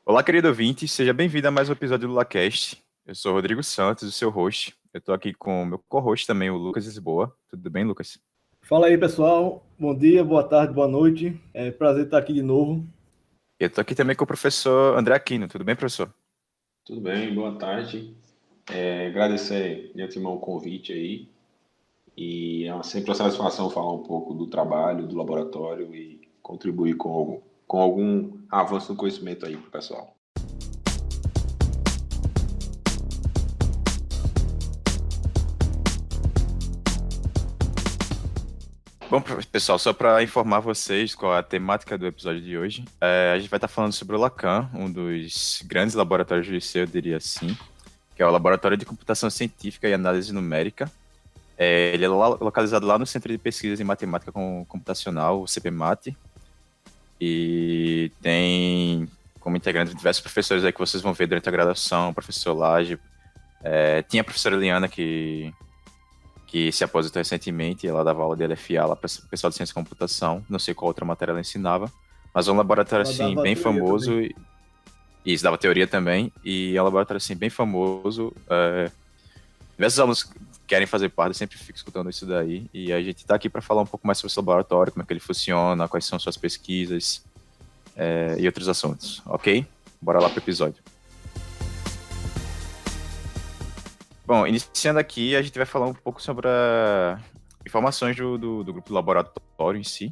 Olá, querido ouvinte, seja bem-vindo a mais um episódio do LaCast. Eu sou o Rodrigo Santos, o seu host. Eu estou aqui com o meu co-host também, o Lucas Lisboa. Tudo bem, Lucas? Fala aí, pessoal. Bom dia, boa tarde, boa noite. É prazer estar aqui de novo. Eu estou aqui também com o professor André Aquino. Tudo bem, professor? Tudo bem, boa tarde. Agradecer de antemão o convite aí. E sempre uma satisfação falar um pouco do trabalho, do laboratório e contribuir com algum avanço no conhecimento aí para o pessoal. Bom, pessoal, só para informar vocês qual é a temática do episódio de hoje, a gente vai estar falando sobre o Lacan, um dos grandes laboratórios do liceu, eu diria assim, que é o Laboratório de Computação Científica e Análise Numérica. Ele é localizado lá no Centro de Pesquisas em Matemática Computacional, o CPMAT, e tem como integrantes diversos professores aí que vocês vão ver durante a graduação, o professor Laje, tinha a professora Eliana que se aposentou recentemente, ela dava aula de LFA lá para o pessoal de ciência e computação, não sei qual outra matéria ela ensinava, mas é um laboratório Ela assim dava bem teoria famoso, também. e isso dava teoria também, e é um laboratório assim bem famoso, diversos alunos querem fazer parte, eu sempre fico escutando isso daí, e a gente está aqui para falar um pouco mais sobre esse laboratório, como é que ele funciona, quais são suas pesquisas, e outros assuntos, ok? Bora lá pro episódio. Bom, iniciando aqui, a gente vai falar um pouco sobre informações do grupo do laboratório em si.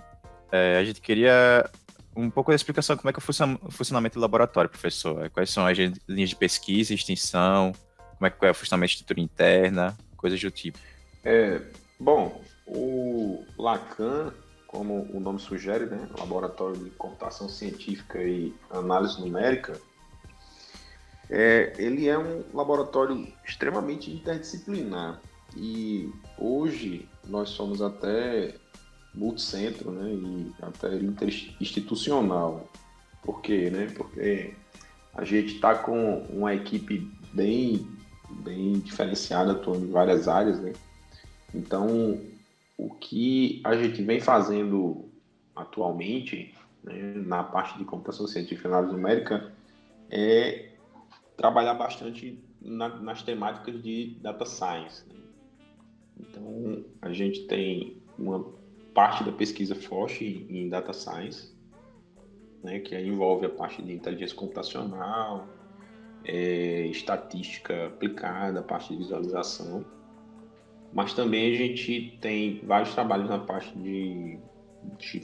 A gente queria um pouco da explicação de como é que é o funcionamento do laboratório, professor. Quais são as linhas de pesquisa, extensão, como é que é o funcionamento de estrutura interna, coisas do tipo. Bom, o Lacan, como o nome sugere, né, Laboratório de Computação Científica e Análise Numérica, ele é um laboratório extremamente interdisciplinar e hoje nós somos até multicentro, né, e até interinstitucional. Por quê, né? Porque a gente está com uma equipe bem diferenciada, atuando em várias áreas, né? Então, o que a gente vem fazendo atualmente, né, na parte de computação científica e análise numérica, é trabalhar bastante nas temáticas de data science, né? Então, a gente tem uma parte da pesquisa forte em data science, né, que envolve a parte de inteligência computacional, estatística aplicada, a parte de visualização, mas também a gente tem vários trabalhos na parte de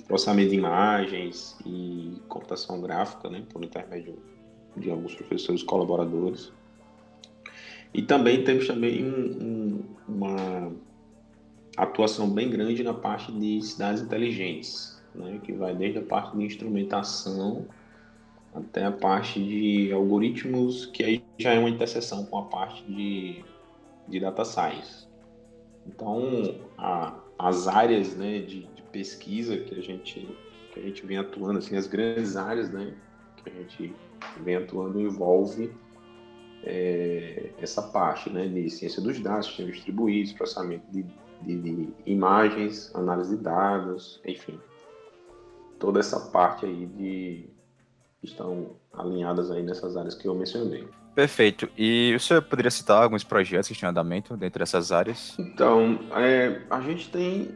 processamento de imagens e computação gráfica, né, por intermédio de alguns professores colaboradores. E também temos também uma atuação bem grande na parte de cidades inteligentes, né, que vai desde a parte de instrumentação até a parte de algoritmos, que aí já é uma interseção com a parte de data science. Então, as áreas, né, de pesquisa que a gente vem atuando, assim, as grandes áreas, né, que a gente vem atuando envolve essa parte, né, de ciência dos dados, sistemas distribuídos, processamento de imagens, análise de dados, enfim, toda essa parte aí estão alinhadas aí nessas áreas que eu mencionei. Perfeito. E o senhor poderia citar alguns projetos que estão em andamento dentro dessas áreas? Então, a gente tem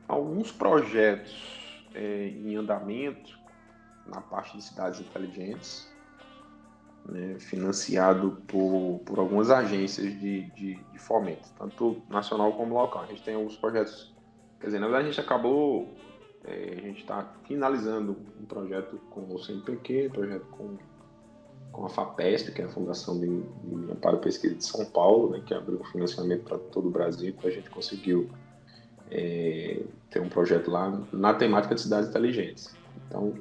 alguns projetos em andamento na parte de cidades inteligentes, né, financiado por algumas agências de fomento, tanto nacional como local. A gente tem alguns projetos, quer dizer, na verdade a gente acabou, a gente está finalizando um projeto com o CNPq, projeto com a FAPESP, que é a Fundação de Amparo e Pesquisa de São Paulo, né, que abriu financiamento para todo o Brasil, então a gente conseguiu ter um projeto lá na temática de cidades inteligentes. Então,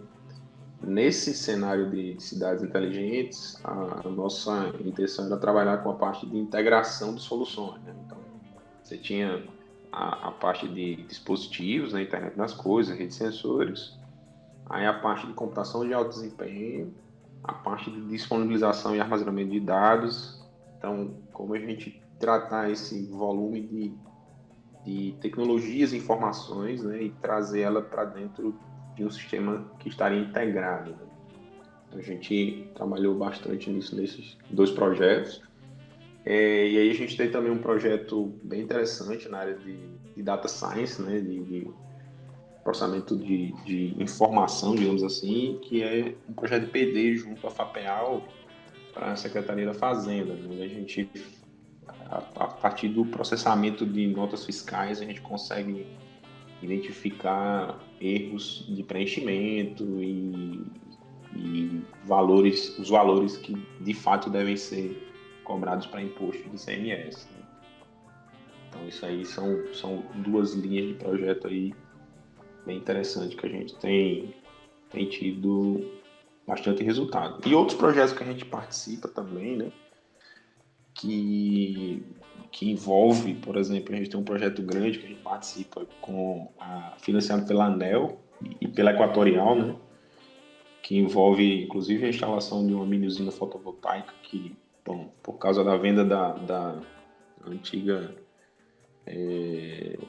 nesse cenário de cidades inteligentes, a nossa intenção era trabalhar com a parte de integração de soluções, né? Então, você tinha a parte de dispositivos, né, internet das coisas, redes de sensores, aí a parte de computação de alto desempenho, a parte de disponibilização e armazenamento de dados. Então, como a gente tratar esse volume de tecnologias e informações, né, e trazer ela para dentro de um sistema que estaria integrado, né? A gente trabalhou bastante nisso, nesses 2 projetos. E aí a gente tem também um projeto bem interessante na área de data science, né, de processamento de informação, digamos assim, que é um projeto de PD junto à FAPEAL para a Secretaria da Fazenda, né, onde a gente, a partir do processamento de notas fiscais, a gente consegue identificar erros de preenchimento e os valores que de fato devem ser cobrados para imposto de ICMS, né? Então isso aí são 2 linhas de projeto aí bem interessante que a gente tem tido bastante resultado. E outros projetos que a gente participa também, né? Que envolve, por exemplo, a gente tem um projeto grande que a gente participa financiado pela ANEEL e pela Equatorial, né? Que envolve, inclusive, a instalação de uma mini usina fotovoltaica que, bom, por causa da venda da antiga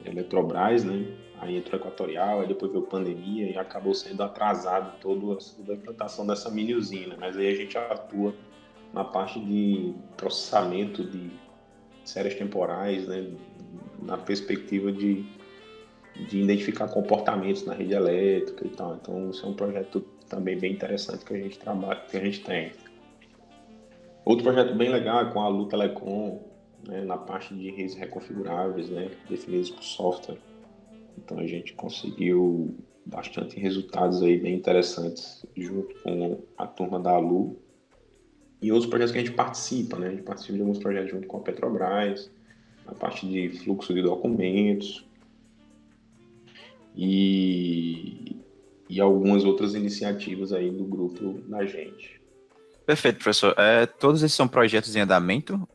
Eletrobras, né? Aí entrou a Equatorial, aí depois veio a pandemia e acabou sendo atrasado toda a implantação dessa mini usina. Mas aí a gente atua na parte de processamento de séries temporais, né? Na perspectiva de identificar comportamentos na rede elétrica e tal. Então, isso é um projeto também bem interessante que a gente trabalha, que a gente tem. Outro projeto bem legal é com a Alu Telecom, né, na parte de redes reconfiguráveis, né, definidas por software. Então, a gente conseguiu bastante resultados aí bem interessantes junto com a turma da Alu. E outros projetos que a gente participa, né? A gente participa de alguns projetos junto com a Petrobras, na parte de fluxo de documentos, e algumas outras iniciativas aí do grupo da gente. Perfeito, professor. Todos esses são projetos em andamento?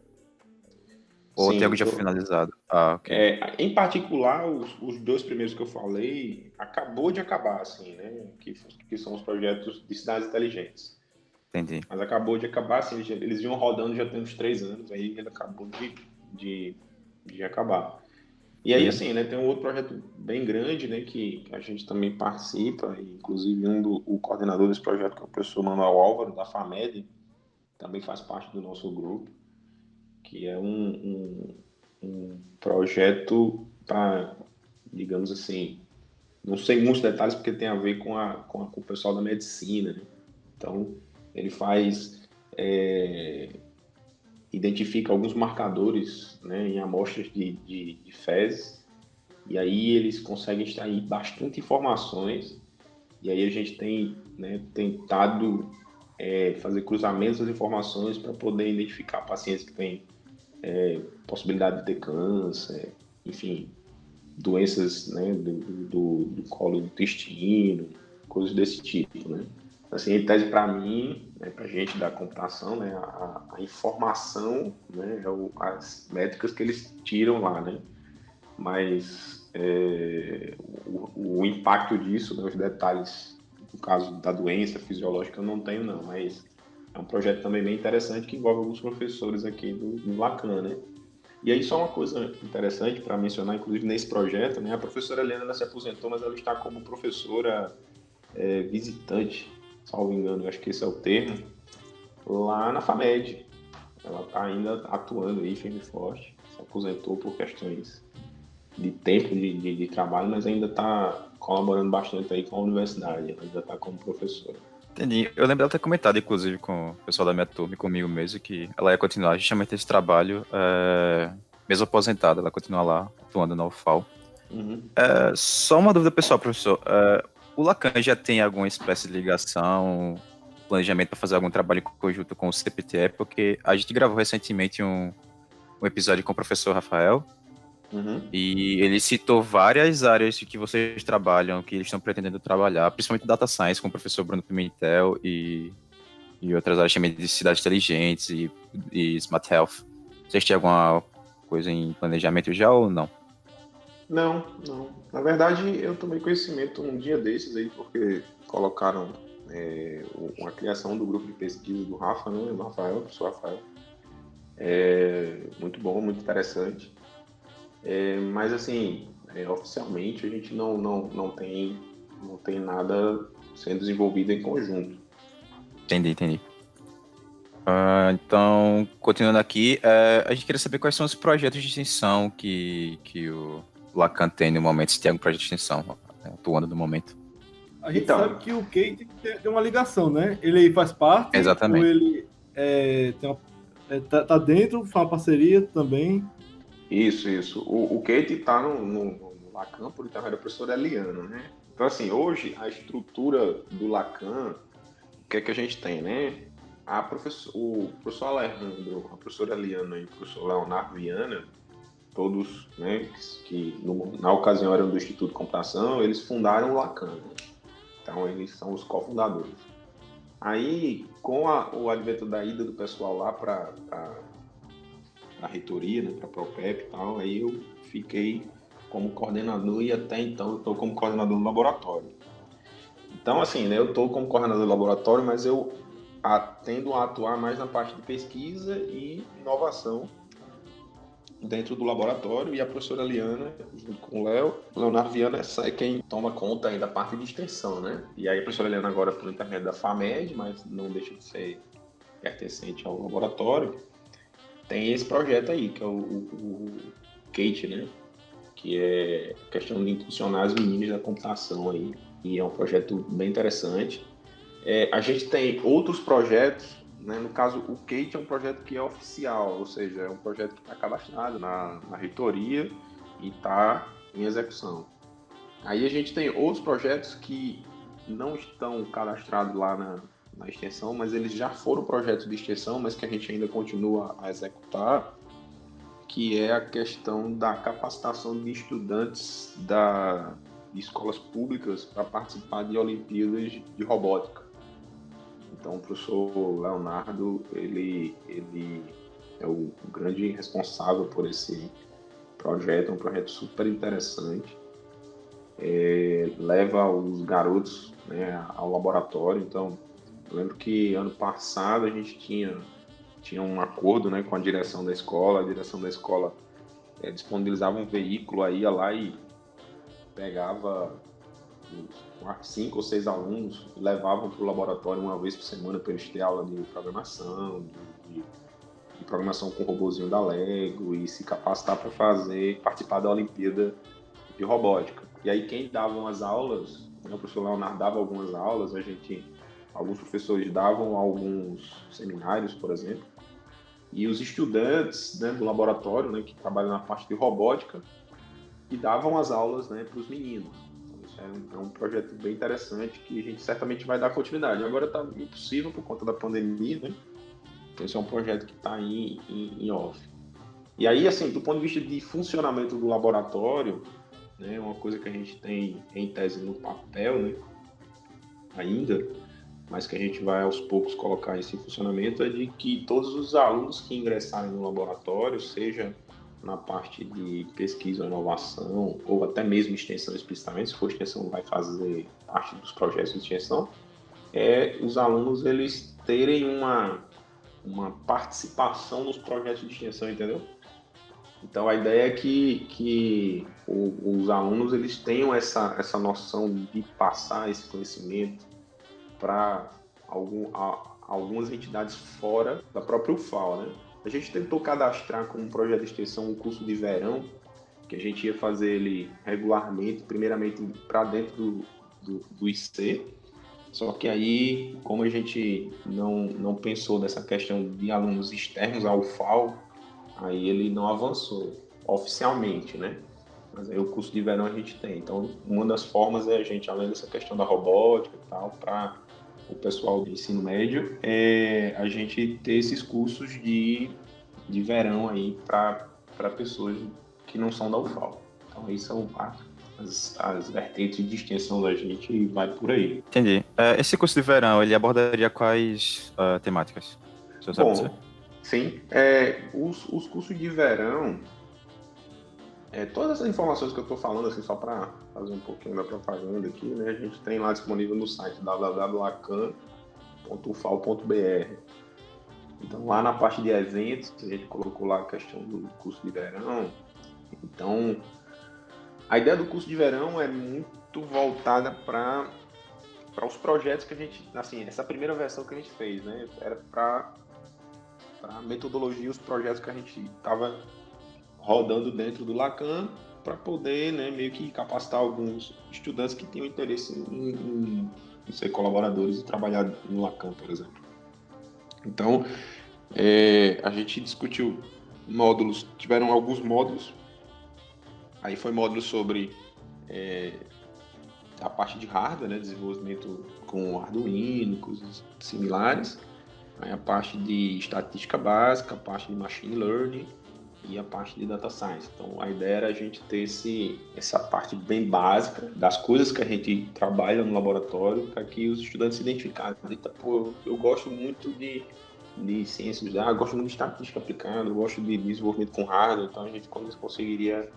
Ou tem algo Sim, já finalizado? Ah, ok. em particular, os 2 primeiros que eu falei, acabou de acabar, assim, né? Que são os projetos de cidades inteligentes. Entendi. Mas acabou de acabar, assim, eles vinham rodando já tem uns 3 anos, aí ele acabou de acabar. E aí, assim, né, tem um outro projeto bem grande, né, que a gente também participa, e inclusive o coordenador desse projeto, que é o professor Manuel Álvaro, da FAMED, também faz parte do nosso grupo, que é um projeto para, digamos assim, não sei muitos detalhes porque tem a ver com o pessoal da medicina, né? Então, ele identifica alguns marcadores, né, em amostras de fezes, e aí eles conseguem extrair bastante informações, e aí a gente tem, né, tentado fazer cruzamentos das informações para poder identificar pacientes que têm possibilidade de ter câncer, enfim, doenças, né, do colo do intestino, coisas desse tipo, né? Assim, em tese, para mim, né, para a gente da computação, né, a informação, né, as métricas que eles tiram lá, né? Mas o impacto disso, né, os detalhes, no caso da doença fisiológica, eu não tenho, não, mas é um projeto também bem interessante que envolve alguns professores aqui do Lacan, né? E aí só uma coisa interessante para mencionar, inclusive nesse projeto, né? A professora Helena ela se aposentou, mas ela está como professora visitante, salvo engano, eu acho que esse é o termo, lá na FAMED. Ela está ainda atuando aí, firme e forte. Se aposentou por questões de tempo de trabalho, mas ainda está colaborando bastante aí com a universidade. Ela ainda está como professora. Entendi. Eu lembro dela ter comentado, inclusive, com o pessoal da minha turma e comigo mesmo, que ela ia continuar justamente esse trabalho, mesmo aposentada, ela continua lá, atuando na UFAL. Uhum. Só uma dúvida pessoal, professor. O Lacan já tem alguma espécie de ligação, planejamento para fazer algum trabalho em conjunto com o CPTE? Porque a gente gravou recentemente um episódio com o professor Rafael, Uhum. e ele citou várias áreas que vocês trabalham, que eles estão pretendendo trabalhar, principalmente Data Science, com o professor Bruno Pimentel e outras áreas também de cidades inteligentes e Smart Health. Vocês têm alguma coisa em planejamento já ou não? Não, não. Na verdade, eu tomei conhecimento um dia desses aí, porque colocaram uma criação do grupo de pesquisa do Rafa, né? Do Rafael, do professor Rafael. Muito bom, muito interessante. Mas assim, oficialmente a gente não tem nada sendo desenvolvido em conjunto. Entendi. Então, continuando aqui, a gente queria saber quais são os projetos de extensão que o Lacan tem no momento, se tem algum projeto de extensão atuando no momento. A gente Então, sabe que o Kate tem uma ligação, né? Ele faz parte, ou Exatamente. ele tá dentro, faz uma parceria também. isso. O Kate está no Lacan por intermédio da professora Eliana, né? Então, assim, hoje a estrutura do Lacan, o que é que a gente tem, né? O professor Alejandro, a professora Eliana e o professor Leonardo Viana, todos, né, na ocasião eram do Instituto de Computação, eles fundaram o Lacan, né? Então, eles são os cofundadores. Aí, com o advento da ida do pessoal lá para a reitoria, né, para a Propep e tal, aí eu fiquei como coordenador e até então eu estou como coordenador do laboratório. Então, assim, né, eu estou como coordenador do laboratório, mas eu tendo a atuar mais na parte de pesquisa e inovação dentro do laboratório, e a professora Liana, junto com o Leonardo Viana, é quem toma conta aí da parte de extensão, né? E aí a professora Liana agora por intermédio da FAMED, mas não deixa de ser pertencente ao laboratório, tem esse projeto aí, que é o Kate, né? Que é questão de impulsionar as meninas da computação aí, e é um projeto bem interessante. A gente tem outros projetos, né? No caso, o Kate é um projeto que é oficial, ou seja, é um projeto que está cadastrado na reitoria e está em execução. Aí a gente tem outros projetos que não estão cadastrados lá na extensão, mas eles já foram projetos de extensão, mas que a gente ainda continua a executar, que é a questão da capacitação de estudantes de escolas públicas para participar de Olimpíadas de Robótica. Então, o professor Leonardo, ele é o grande responsável por esse projeto, é um projeto super interessante. Leva os garotos, né, ao laboratório. Então, eu lembro que ano passado a gente tinha um acordo, né, com a direção da escola. A direção da escola disponibilizava um veículo, aí ia lá e pegava 5 ou 6 alunos, levavam para o laboratório uma vez por semana para eles terem aula de programação, de programação com o robozinho da Lego, e se capacitar para participar da Olimpíada de Robótica. E aí quem dava as aulas, né, o professor Leonardo dava algumas aulas, alguns professores davam alguns seminários, por exemplo, e os estudantes, né, do laboratório, né, que trabalham na parte de robótica, e davam as aulas, né, para os meninos. Então, isso é um projeto bem interessante que a gente certamente vai dar continuidade. Agora está impossível por conta da pandemia, né? Então, esse é um projeto que está aí em off. E aí, assim, do ponto de vista de funcionamento do laboratório, né, uma coisa que a gente tem em tese no papel, né, ainda, mas que a gente vai aos poucos colocar isso em funcionamento, é de que todos os alunos que ingressarem no laboratório, seja na parte de pesquisa ou inovação, ou até mesmo extensão explicitamente, se for extensão vai fazer parte dos projetos de extensão, os alunos eles terem uma participação nos projetos de extensão, entendeu? Então a ideia é que os alunos eles tenham essa noção de passar esse conhecimento para algumas entidades fora da própria UFAL, né? A gente tentou cadastrar como um projeto de extensão um curso de verão, que a gente ia fazer ele regularmente, primeiramente para dentro do IC, só que aí, como a gente não pensou nessa questão de alunos externos ao UFAL, aí ele não avançou oficialmente, né? Mas aí o curso de verão a gente tem. Então, uma das formas é a gente, além dessa questão da robótica e tal, para o pessoal do ensino médio, a gente ter esses cursos de verão aí para pessoas que não são da UFAL. Então, aí são as vertentes de extensão da gente e vai por aí. Entendi. Esse curso de verão, ele abordaria quais temáticas? Você sabe dizer? Bom, sim. Os cursos de verão, todas essas informações que eu estou falando, assim, só para fazer um pouquinho da propaganda aqui, né, a gente tem lá disponível no site www.lacan.ufal.br. Então, lá na parte de eventos, a gente colocou lá a questão do curso de verão. Então, a ideia do curso de verão é muito voltada para os projetos que a gente, assim, essa primeira versão que a gente fez, né? Era para a metodologia, os projetos que a gente estava rodando dentro do Lacan, para poder, né, meio que capacitar alguns estudantes que tinham interesse em ser colaboradores e trabalhar no Lacan, por exemplo. Então, a gente discutiu módulos, tiveram alguns módulos, aí foi módulo sobre a parte de hardware, né, desenvolvimento com Arduino, coisas similares, aí a parte de estatística básica, a parte de machine learning e a parte de data science. Então, a ideia era a gente ter essa parte bem básica das coisas que a gente trabalha no laboratório para que os estudantes se identificassem. Eita, pô, eu gosto muito de ciências de dados, gosto muito de estatística aplicada, eu gosto de desenvolvimento com hardware, então a gente conseguiria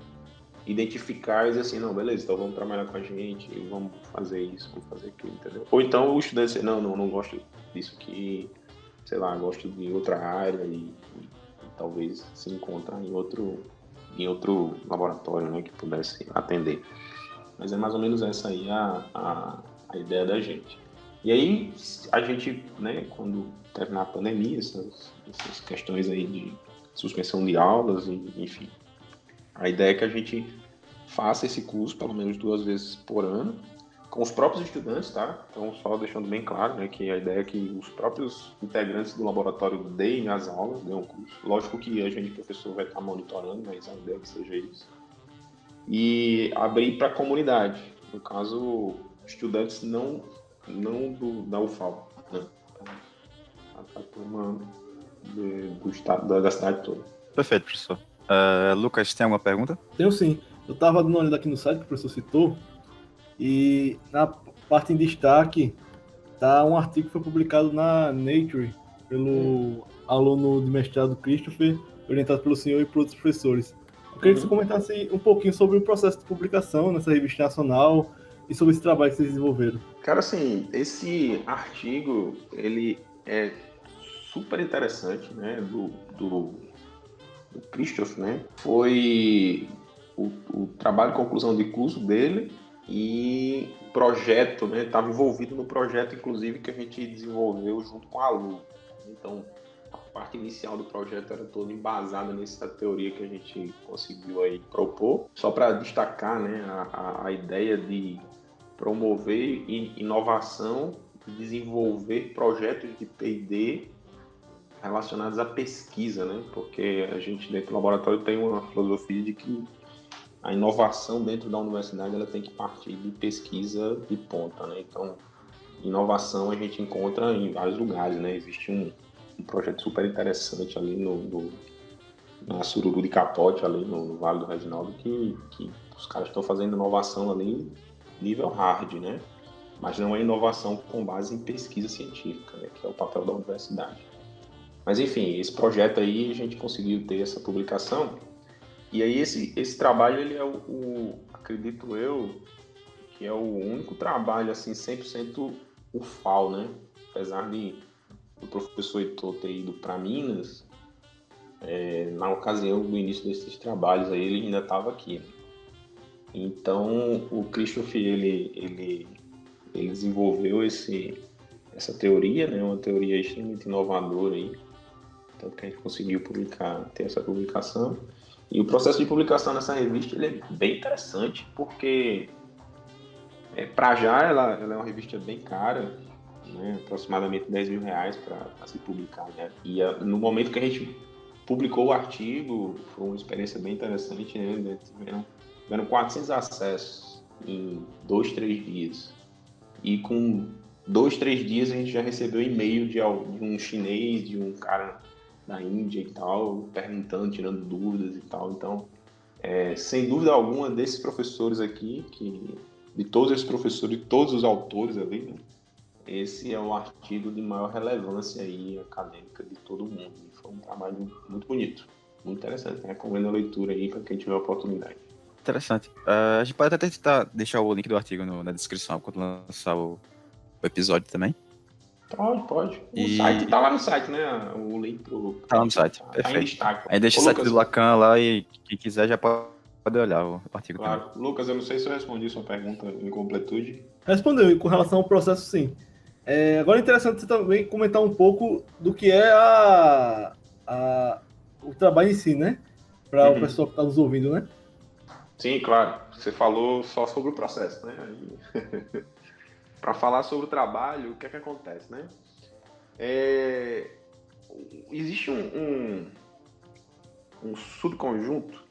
identificar e dizer assim, não, beleza, então vamos trabalhar com a gente, vamos fazer isso, vamos fazer aquilo, entendeu? Ou então o estudante dizer, não gosto disso aqui, sei lá, gosto de outra área e talvez se encontrar em outro laboratório, né, que pudesse atender. Mas é mais ou menos essa aí a ideia da gente. E aí, a gente, né, quando terminar a pandemia, essas questões aí de suspensão de aulas, enfim, a ideia é que a gente faça esse curso pelo menos 2 vezes por ano, com os próprios estudantes, tá? Então, só deixando bem claro, né, que a ideia é que os próprios integrantes do laboratório deem as aulas, deem o curso. Lógico que a gente, professor, vai estar monitorando, mas a ideia é que seja isso. E abrir para a comunidade, no caso, estudantes não da UFAL, né? A turma do estado, da cidade toda. Perfeito, professor. Lucas, tem alguma pergunta? Tenho sim. Eu estava dando uma olhada aqui no site que o professor citou, e na parte em destaque está um artigo que foi publicado na Nature pelo aluno de mestrado Christopher, orientado pelo senhor e por outros professores. Eu queria que você comentasse um pouquinho sobre o processo de publicação nessa revista nacional e sobre esse trabalho que vocês desenvolveram. Cara, assim, esse artigo, ele é super interessante, né, do Christoph, né? Foi o trabalho de conclusão de curso dele e projeto, né? Estava envolvido no projeto, inclusive, que a gente desenvolveu junto com a Lu. Então, a parte inicial do projeto era toda embasada nessa teoria que a gente conseguiu aí propor. Só para destacar, né, a ideia de promover inovação, desenvolver projetos de P&D relacionados à pesquisa, né? Porque a gente dentro do laboratório tem uma filosofia de que a inovação dentro da universidade ela tem que partir de pesquisa de ponta, né? Então, inovação a gente encontra em vários lugares, né? Existe um projeto super interessante ali na Sururu de Capote, ali no Vale do Reginaldo, que os caras estão fazendo inovação ali nível hard, né? Mas não é inovação com base em pesquisa científica, né? Que é o papel da universidade. Mas, enfim, esse projeto aí a gente conseguiu ter essa publicação. E aí esse trabalho, ele é acredito eu, que é o único trabalho, assim, 100% UFAL, né? Apesar de o professor Heitor ter ido para Minas, na ocasião do início desses trabalhos aí, ele ainda estava aqui, né? Então, o Christoph, ele desenvolveu essa teoria, né? Uma teoria extremamente inovadora aí, tanto que a gente conseguiu ter essa publicação. E o processo de publicação nessa revista ele é bem interessante, porque para já ela é uma revista bem cara, né? Aproximadamente R$10.000 para se publicar, né? E no momento que a gente publicou o artigo, foi uma experiência bem interessante, né? Tiveram 400 acessos em 2, 3 dias. E com 2, 3 dias a gente já recebeu e-mail de um chinês, de um cara da Índia e tal, perguntando, tirando dúvidas e tal. Então, sem dúvida alguma, desses professores aqui, de todos esses professores, de todos os autores ali, né, esse é o artigo de maior relevância aí acadêmica de todo mundo. E foi um trabalho muito bonito, muito interessante. Recomendo a leitura aí para quem tiver oportunidade. Interessante. A gente pode até tentar deixar o link do artigo na descrição quando lançar o episódio também. Pode. Site, tá lá no site, né? O link pro... Tá lá no site, tá perfeito. em destaque. Aí deixa o site do Lacan lá e quem quiser já pode pode olhar o artigo também. Claro. Lucas, eu não sei se eu respondi sua pergunta em completude. Respondeu, e com relação ao processo, sim. Agora é interessante você também comentar um pouco do que é o trabalho em si, né? Para o pessoal que está nos ouvindo, né? Sim, claro. Você falou só sobre o processo, né? Para falar sobre o trabalho, o que é que acontece, né? Existe um subconjunto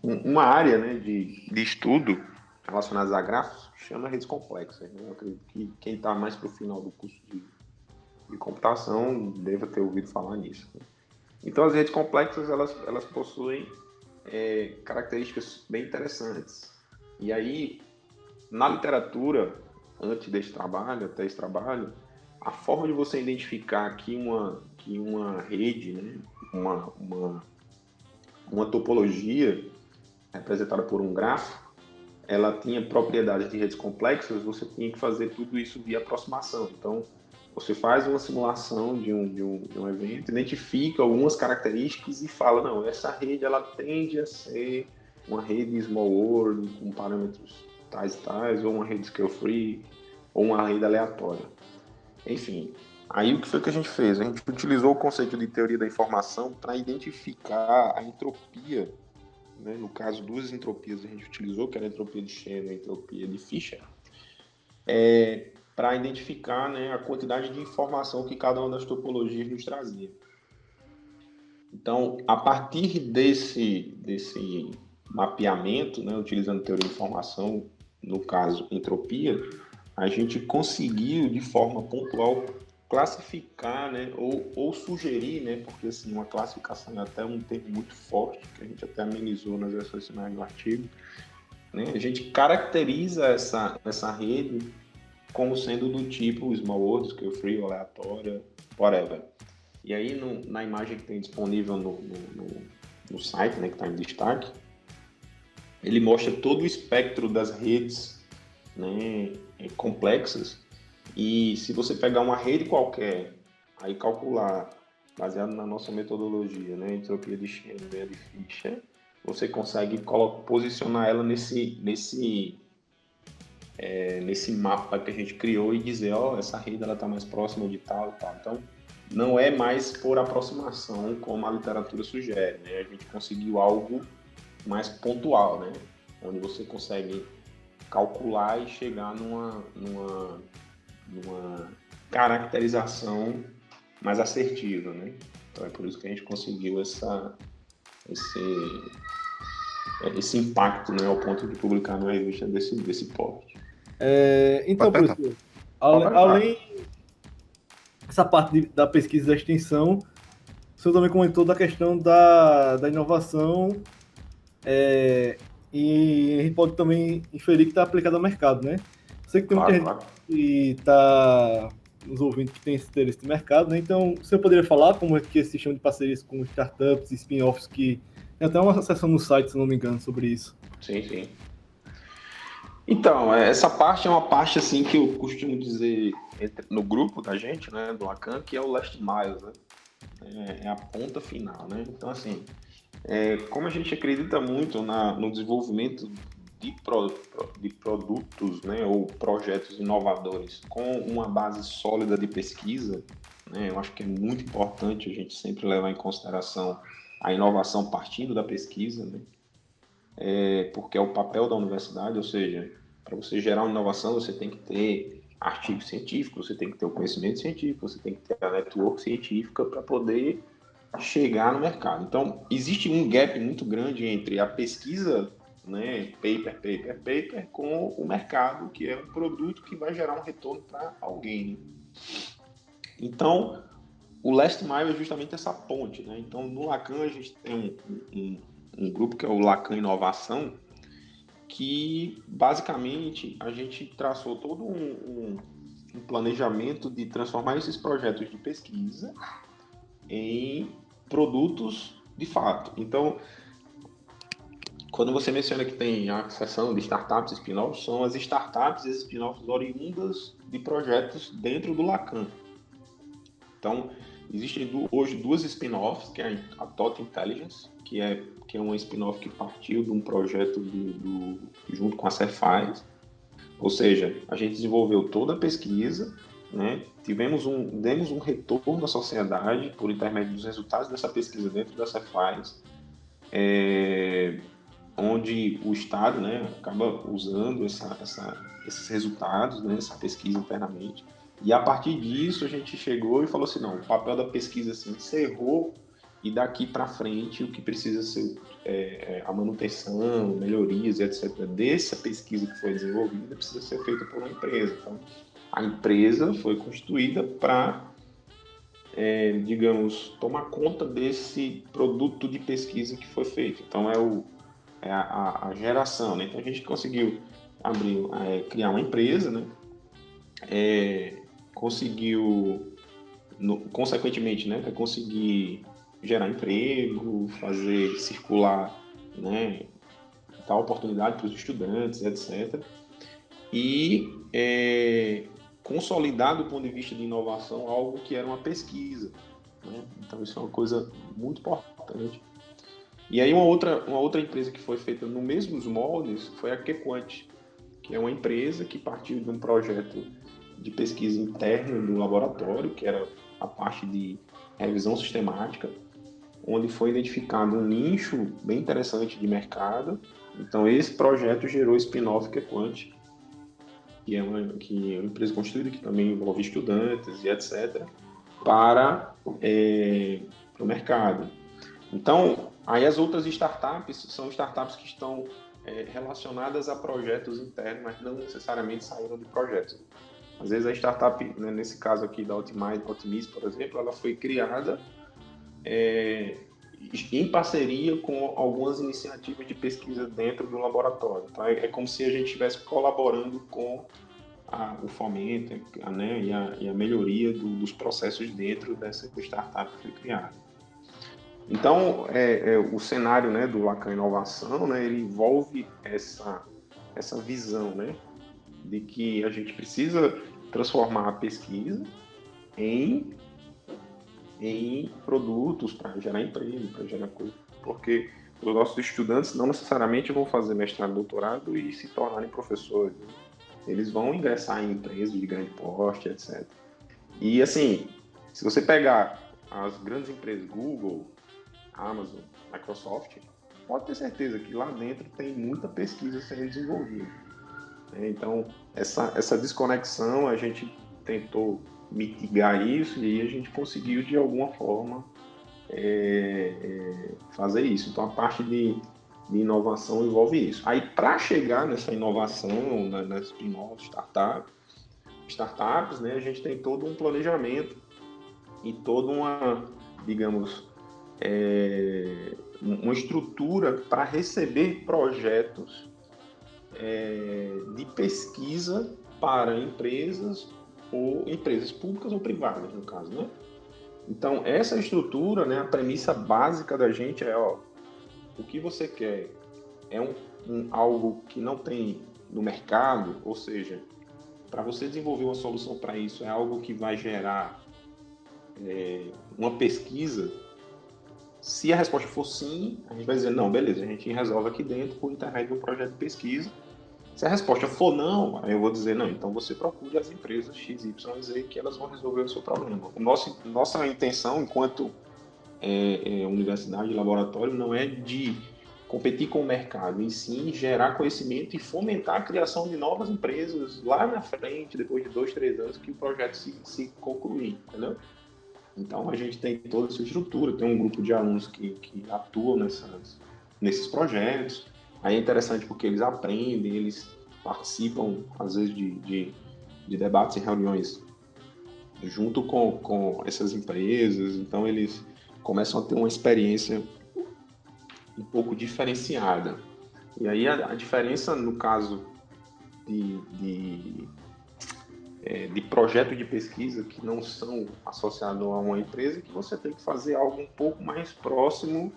uma área, né, de estudo relacionada a gráficos que chama redes complexas, né? Eu acredito que quem está mais para o final do curso de computação deva ter ouvido falar nisso, né? Então, as redes complexas, elas possuem características bem interessantes. E aí, na literatura, antes desse trabalho, até esse trabalho, a forma de você identificar que uma rede, né, uma topologia representada por um grafo, ela tinha propriedades de redes complexas, você tinha que fazer tudo isso via aproximação. Então, você faz uma simulação de um evento, identifica algumas características e fala, não, essa rede ela tende a ser uma rede small world com parâmetros tais e tais, ou uma rede scale free, ou uma rede aleatória. Enfim, aí o que foi que a gente fez? A gente utilizou o conceito de teoria da informação para identificar a entropia, né? No caso, duas entropias a gente utilizou, que era a entropia de Shannon e a entropia de Fisher, para identificar, né, a quantidade de informação que cada uma das topologias nos trazia. Então, a partir desse mapeamento, né, utilizando teoria de informação, no caso, entropia, a gente conseguiu, de forma pontual, classificar, né, ou sugerir, né, porque assim, uma classificação é até um termo muito forte, que a gente até amenizou nas versões finais do artigo, né, a gente caracteriza essa rede como sendo do tipo small world, scale free, aleatória, whatever. E aí, na imagem que tem disponível no site, né, que está em destaque, ele mostra todo o espectro das redes, né, complexas. E se você pegar uma rede qualquer, aí calcular, baseado na nossa metodologia, né, entropia de Shannon e de Fisher, você consegue posicionar ela nesse mapa que a gente criou e dizer, essa rede está mais próxima de tal e tal. Então, não é mais por aproximação, como a literatura sugere, né? A gente conseguiu algo mais pontual, né? Onde você consegue calcular e chegar numa caracterização mais assertiva, né? Então, é por isso que a gente conseguiu esse impacto, né? Ao ponto de publicar numa revista desse porte. Então, professor, além dessa parte da pesquisa e da extensão, o senhor também comentou da questão da inovação, e a gente pode também inferir que está aplicado ao mercado, né? Sei que tem muita gente que está nos ouvindo que tem esse interesse de mercado, né? Então, o senhor poderia falar como é que esse sistema de parcerias com startups e spin-offs, que tem até uma seção no site, se não me engano, sobre isso. Sim, sim. Então, essa parte é uma parte assim que eu costumo dizer no grupo da gente, né, do Lacan, que é o last mile, né? É a ponta final, né? Então, assim, como a gente acredita muito no desenvolvimento de produtos, né, ou projetos inovadores com uma base sólida de pesquisa, né, eu acho que é muito importante a gente sempre levar em consideração a inovação partindo da pesquisa, né? Porque é o papel da universidade, ou seja, para você gerar uma inovação, você tem que ter artigos científicos, você tem que ter o conhecimento científico, você tem que ter a network científica para poder chegar no mercado. Então, existe um gap muito grande entre a pesquisa, né, paper, com o mercado, que é um produto que vai gerar um retorno para alguém, né? Então, o last mile é justamente essa ponte, né? Então, no Lacan, a gente tem um grupo que é o Lacan Inovação, que basicamente a gente traçou todo um planejamento de transformar esses projetos de pesquisa em produtos de fato. Então, quando você menciona que tem a seção de startups e spin-offs, são as startups e spin-offs oriundas de projetos dentro do Lacan. Então, Existem hoje duas spin-offs, que é a Total Intelligence, que é uma spin-off que partiu de um projeto junto com a Cefaz. Ou seja, a gente desenvolveu toda a pesquisa, né? Demos um retorno à sociedade por intermédio dos resultados dessa pesquisa dentro da Cefaz, onde o Estado, né, acaba usando esses resultados, né, essa pesquisa internamente. E a partir disso a gente chegou e falou assim, não, o papel da pesquisa assim, encerrou, e daqui para frente o que precisa ser a manutenção, melhorias, etc., dessa pesquisa que foi desenvolvida precisa ser feita por uma empresa. Então, a empresa foi constituída para, digamos, tomar conta desse produto de pesquisa que foi feito. Então, a geração, né? Então, a gente conseguiu criar uma empresa, né? Conseguiu, consequentemente, né? Conseguir gerar emprego, fazer circular, né, dar oportunidade para os estudantes, etc. E consolidar do ponto de vista de inovação algo que era uma pesquisa, né? Então isso é uma coisa muito importante. E aí uma outra empresa que foi feita nos mesmos moldes foi a Quequant, que é uma empresa que partiu de um projeto de pesquisa interna do laboratório, que era a parte de revisão sistemática, onde foi identificado um nicho bem interessante de mercado. Então, esse projeto gerou o spin-off Quequant, que é uma empresa construída que também envolve estudantes e etc., para o mercado. Então, aí as outras startups são startups que estão relacionadas a projetos internos, mas não necessariamente saíram de projetos. Às vezes a startup, né, nesse caso aqui da Optimize, por exemplo, ela foi criada em parceria com algumas iniciativas de pesquisa dentro do laboratório. Então, é como se a gente estivesse colaborando com o fomento, né, e a melhoria dos processos dentro dessa startup que foi criada. Então, o cenário, né, do Lacan Inovação, né, ele envolve essa visão, né, de que a gente precisa transformar a pesquisa em produtos para gerar emprego, para gerar coisa. Porque os nossos estudantes não necessariamente vão fazer mestrado, doutorado e se tornarem professores. Eles vão ingressar em empresas de grande porte, etc. E, assim, se você pegar as grandes empresas, Google, Amazon, Microsoft, pode ter certeza que lá dentro tem muita pesquisa sendo desenvolvida. Então, essa desconexão, a gente tentou mitigar isso e a gente conseguiu, de alguma forma, fazer isso. Então, a parte de inovação envolve isso. Aí, para chegar nessa inovação, nas spin-offs, startups, né, a gente tem todo um planejamento e toda uma, digamos, uma estrutura para receber projetos de pesquisa para empresas públicas ou privadas, no caso, né? Então, essa estrutura, né, a premissa básica da gente é, o que você quer é algo que não tem no mercado, ou seja, para você desenvolver uma solução para isso, é algo que vai gerar uma pesquisa. Se a resposta for sim, a gente vai dizer, não, beleza, a gente resolve aqui dentro por intermédio de um projeto de pesquisa. Se a resposta for não, aí eu vou dizer, não, então você procure as empresas XYZ que elas vão resolver o seu problema. Nossa intenção, enquanto universidade e laboratório, não é de competir com o mercado, e sim gerar conhecimento e fomentar a criação de novas empresas lá na frente, depois de 2, 3 anos que o projeto se concluir, entendeu? Então, a gente tem toda essa estrutura, tem um grupo de alunos que atuam nesses projetos. Aí é interessante porque eles aprendem, eles participam, às vezes, de debates e reuniões junto com essas empresas. Então, eles começam a ter uma experiência um pouco diferenciada. E aí, a diferença, no caso de projetos de pesquisa que não são associados a uma empresa, que você tem que fazer algo um pouco mais próximo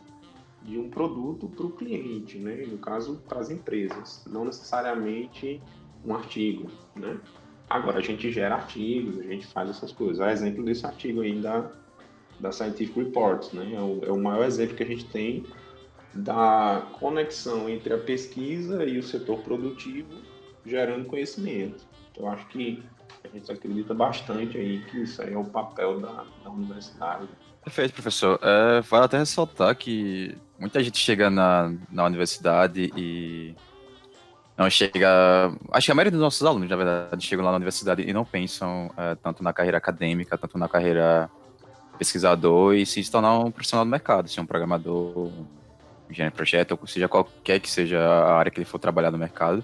de um produto para o cliente, né? No caso, para as empresas, não necessariamente um artigo, né? Agora, a gente gera artigos, a gente faz essas coisas. A exemplo desse artigo aí da Scientific Reports, né? É o maior exemplo que a gente tem da conexão entre a pesquisa e o setor produtivo gerando conhecimento. Eu acho que a gente acredita bastante aí que isso aí é o papel da universidade. Perfeito, professor. Vale até ressaltar que muita gente chega na universidade e não chega. Acho que a maioria dos nossos alunos, na verdade, chegam lá na universidade e não pensam tanto na carreira acadêmica, tanto na carreira pesquisador e se tornar um profissional do mercado, ser um programador, um engenheiro de projeto, ou seja, qualquer que seja a área que ele for trabalhar no mercado.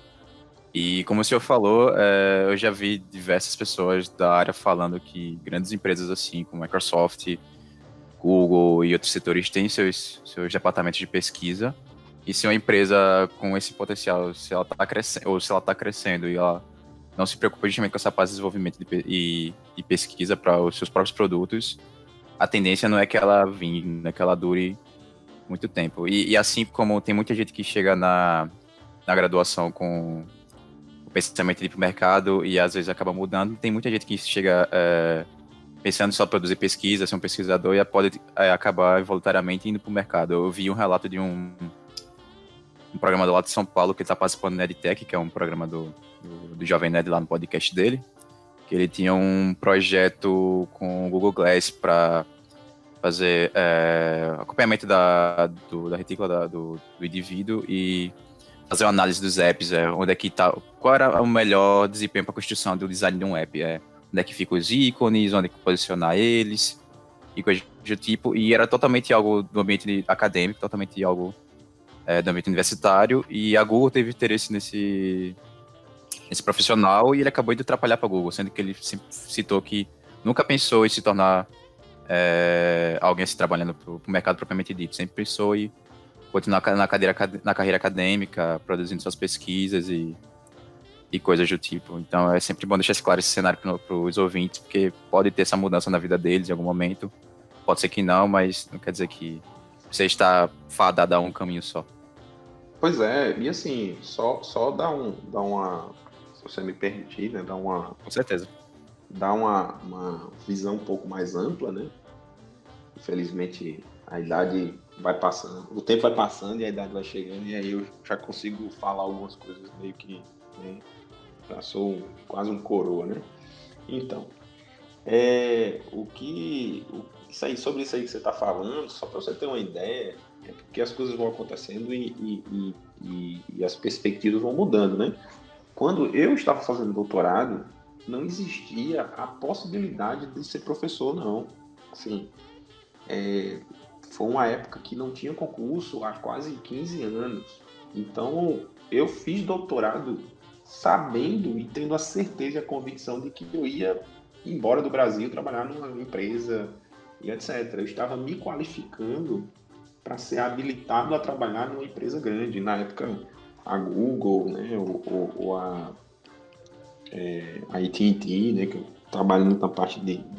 E como o senhor falou, eu já vi diversas pessoas da área falando que grandes empresas assim, como Microsoft, Google e outros setores têm seus departamentos de pesquisa. E se uma empresa com esse potencial, se ela está crescendo, ou se ela está crescendo e ela não se preocupa justamente com essa parte de desenvolvimento e pesquisa para os seus próprios produtos, a tendência não é que ela vingue, não é que ela dure muito tempo. E assim como tem muita gente que chega na graduação com o pensamento de ir para o mercado e às vezes acaba mudando, tem muita gente que chega pensando só em produzir pesquisa, ser um pesquisador e pode acabar involuntariamente indo para o mercado. Eu vi um relato de um programador lá de São Paulo que está participando do EdTech, que é um programa do Jovem Nerd lá no podcast dele, que ele tinha um projeto com o Google Glass para fazer acompanhamento da retícula do indivíduo e fazer uma análise dos apps, onde é que tá, qual era o melhor desempenho para a construção do design de um app, onde é que ficam os ícones, onde é que posicionar eles, e coisas do tipo, e era totalmente algo do ambiente acadêmico, totalmente algo do ambiente universitário, e a Google teve interesse nesse profissional, e ele acabou indo trabalhar para a Google, sendo que ele sempre citou que nunca pensou em se tornar alguém assim, trabalhando para o mercado propriamente dito, sempre pensou em continuar na carreira acadêmica, produzindo suas pesquisas e coisas do tipo. Então é sempre bom deixar claro esse cenário para os ouvintes, porque pode ter essa mudança na vida deles em algum momento, pode ser que não, mas não quer dizer que você está fadado a um caminho só. Pois é, e assim, só dar uma, se você me permitir, né, Com certeza. dar uma visão um pouco mais ampla, né? Infelizmente, a idade vai passando, o tempo vai passando e a idade vai chegando, e aí eu já consigo falar algumas coisas meio que, né, já sou quase um coroa, né? Então, sobre isso aí que você está falando, só para você ter uma ideia, é porque as coisas vão acontecendo e as perspectivas vão mudando, né? Quando eu estava fazendo doutorado, não existia a possibilidade de ser professor, não. Assim, foi uma época que não tinha concurso há quase 15 anos. Então, eu fiz doutorado sabendo e tendo a certeza e a convicção de que eu ia embora do Brasil, trabalhar numa empresa e etc. Eu estava me qualificando para ser habilitado a trabalhar numa empresa grande. Na época, a Google, né, ou a AT&T, né, que eu trabalho muito na parte de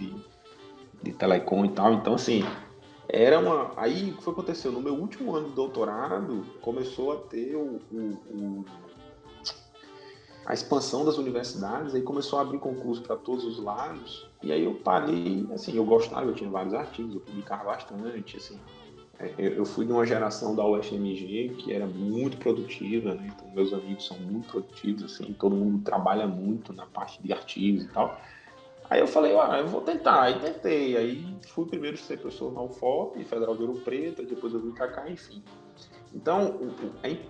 telecom e tal. Então, assim, Aí, o que foi que aconteceu? No meu último ano de doutorado, começou a ter a expansão das universidades, aí começou a abrir concurso para todos os lados, e aí eu parei, assim, eu gostava, eu tinha vários artigos, eu publicava bastante, assim. Eu fui de uma geração da UFMG que era muito produtiva, né? Então meus amigos são muito produtivos, assim, todo mundo trabalha muito na parte de artigos e tal. Aí eu falei, eu vou tentar, aí tentei, aí fui primeiro ser professor na UFOP, Federal de Ouro Preto, depois eu vim pra cá, enfim. Então,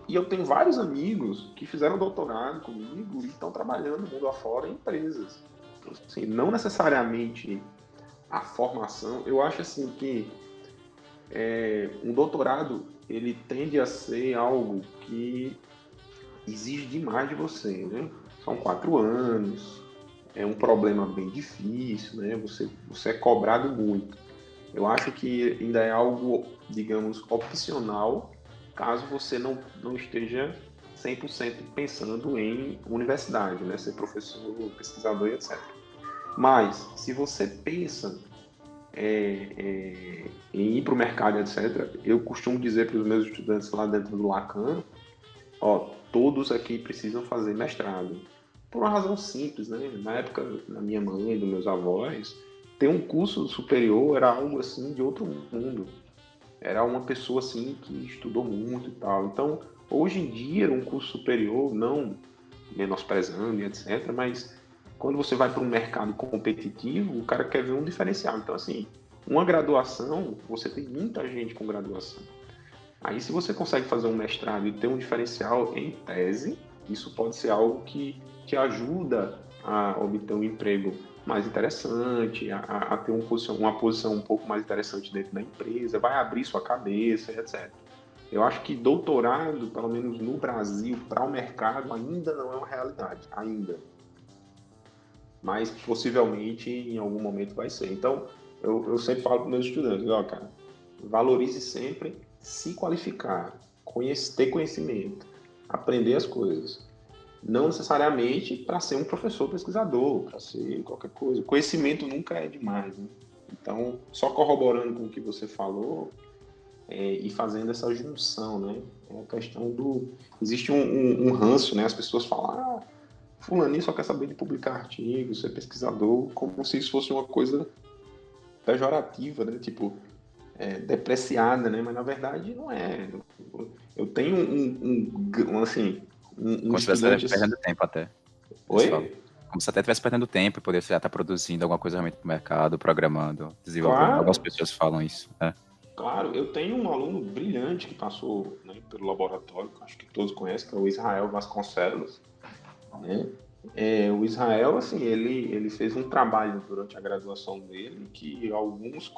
e eu tenho vários amigos que fizeram doutorado comigo e estão trabalhando no mundo afora em empresas. Então, assim, não necessariamente a formação, eu acho assim que um doutorado, ele tende a ser algo que exige demais de você, né? São 4 anos, é um problema bem difícil, né? Você é cobrado muito. Eu acho que ainda é algo, digamos, opcional, caso você não esteja 100% pensando em universidade, né? Ser professor, pesquisador e etc. Mas, se você pensa em ir para o mercado, etc., eu costumo dizer para os meus estudantes lá dentro do Lacan, todos aqui precisam fazer mestrado. Por uma razão simples, né? Na época da minha mãe, dos meus avós, ter um curso superior era algo assim de outro mundo. Era uma pessoa assim que estudou muito e tal. Então, hoje em dia, um curso superior, não menosprezando e etc., mas quando você vai para um mercado competitivo, o cara quer ver um diferencial. Então, assim, uma graduação, você tem muita gente com graduação. Aí, se você consegue fazer um mestrado e ter um diferencial em tese, isso pode ser algo que te ajuda a obter um emprego mais interessante, a ter uma posição um pouco mais interessante dentro da empresa, vai abrir sua cabeça, etc. Eu acho que doutorado, pelo menos no Brasil, para o mercado, ainda não é uma realidade, ainda. Mas possivelmente em algum momento vai ser. Então, eu sempre falo para meus estudantes, ó, cara, valorize sempre se qualificar, ter conhecimento, aprender as coisas. Não necessariamente para ser um professor pesquisador, para ser qualquer coisa. Conhecimento nunca é demais, né? Então, só corroborando com o que você falou e fazendo essa junção, né? É a questão do... Existe um ranço, né? As pessoas falam, fulaninho só quer saber de publicar artigos, ser pesquisador, como se isso fosse uma coisa pejorativa, né? Tipo, depreciada, né? Mas na verdade não é. Eu tenho assim... Como se estivesse perdendo tempo até. Oi? Como se até estivesse perdendo tempo e poder já estar produzindo alguma coisa realmente pro mercado, programando, desenvolvendo. Claro. Algumas pessoas falam isso. Claro, eu tenho um aluno brilhante que passou, né, pelo laboratório, que acho que todos conhecem, que é o Israel Vasconcelos, né? O Israel, assim, ele fez um trabalho durante a graduação dele que alguns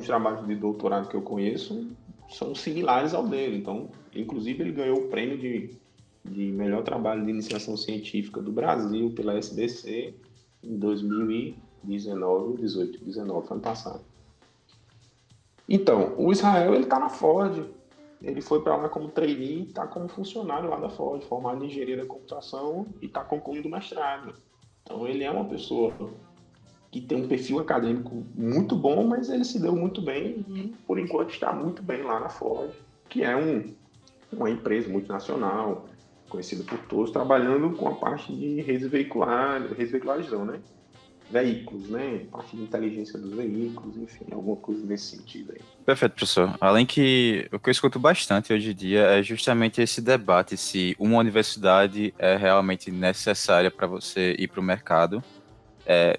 trabalhos de doutorado que eu conheço são similares ao dele. Então, inclusive, ele ganhou o prêmio de melhor trabalho de iniciação científica do Brasil pela SBC em 2019, 19, ano passado. Então, o Israel, ele está na Ford. Ele foi para lá como trainee e está como funcionário lá da Ford, formado em engenharia da computação e está concluindo o mestrado. Então, ele é uma pessoa que tem um perfil acadêmico muito bom, mas ele se deu muito bem e, por enquanto, está muito bem lá na Ford, que é uma empresa multinacional, conhecida por todos, trabalhando com a parte de redes veiculares não, né? Veículos, né? Parte de inteligência dos veículos, enfim, alguma coisa nesse sentido aí. Perfeito, professor. Além que o que eu escuto bastante hoje em dia é justamente esse debate se uma universidade é realmente necessária para você ir para o mercado.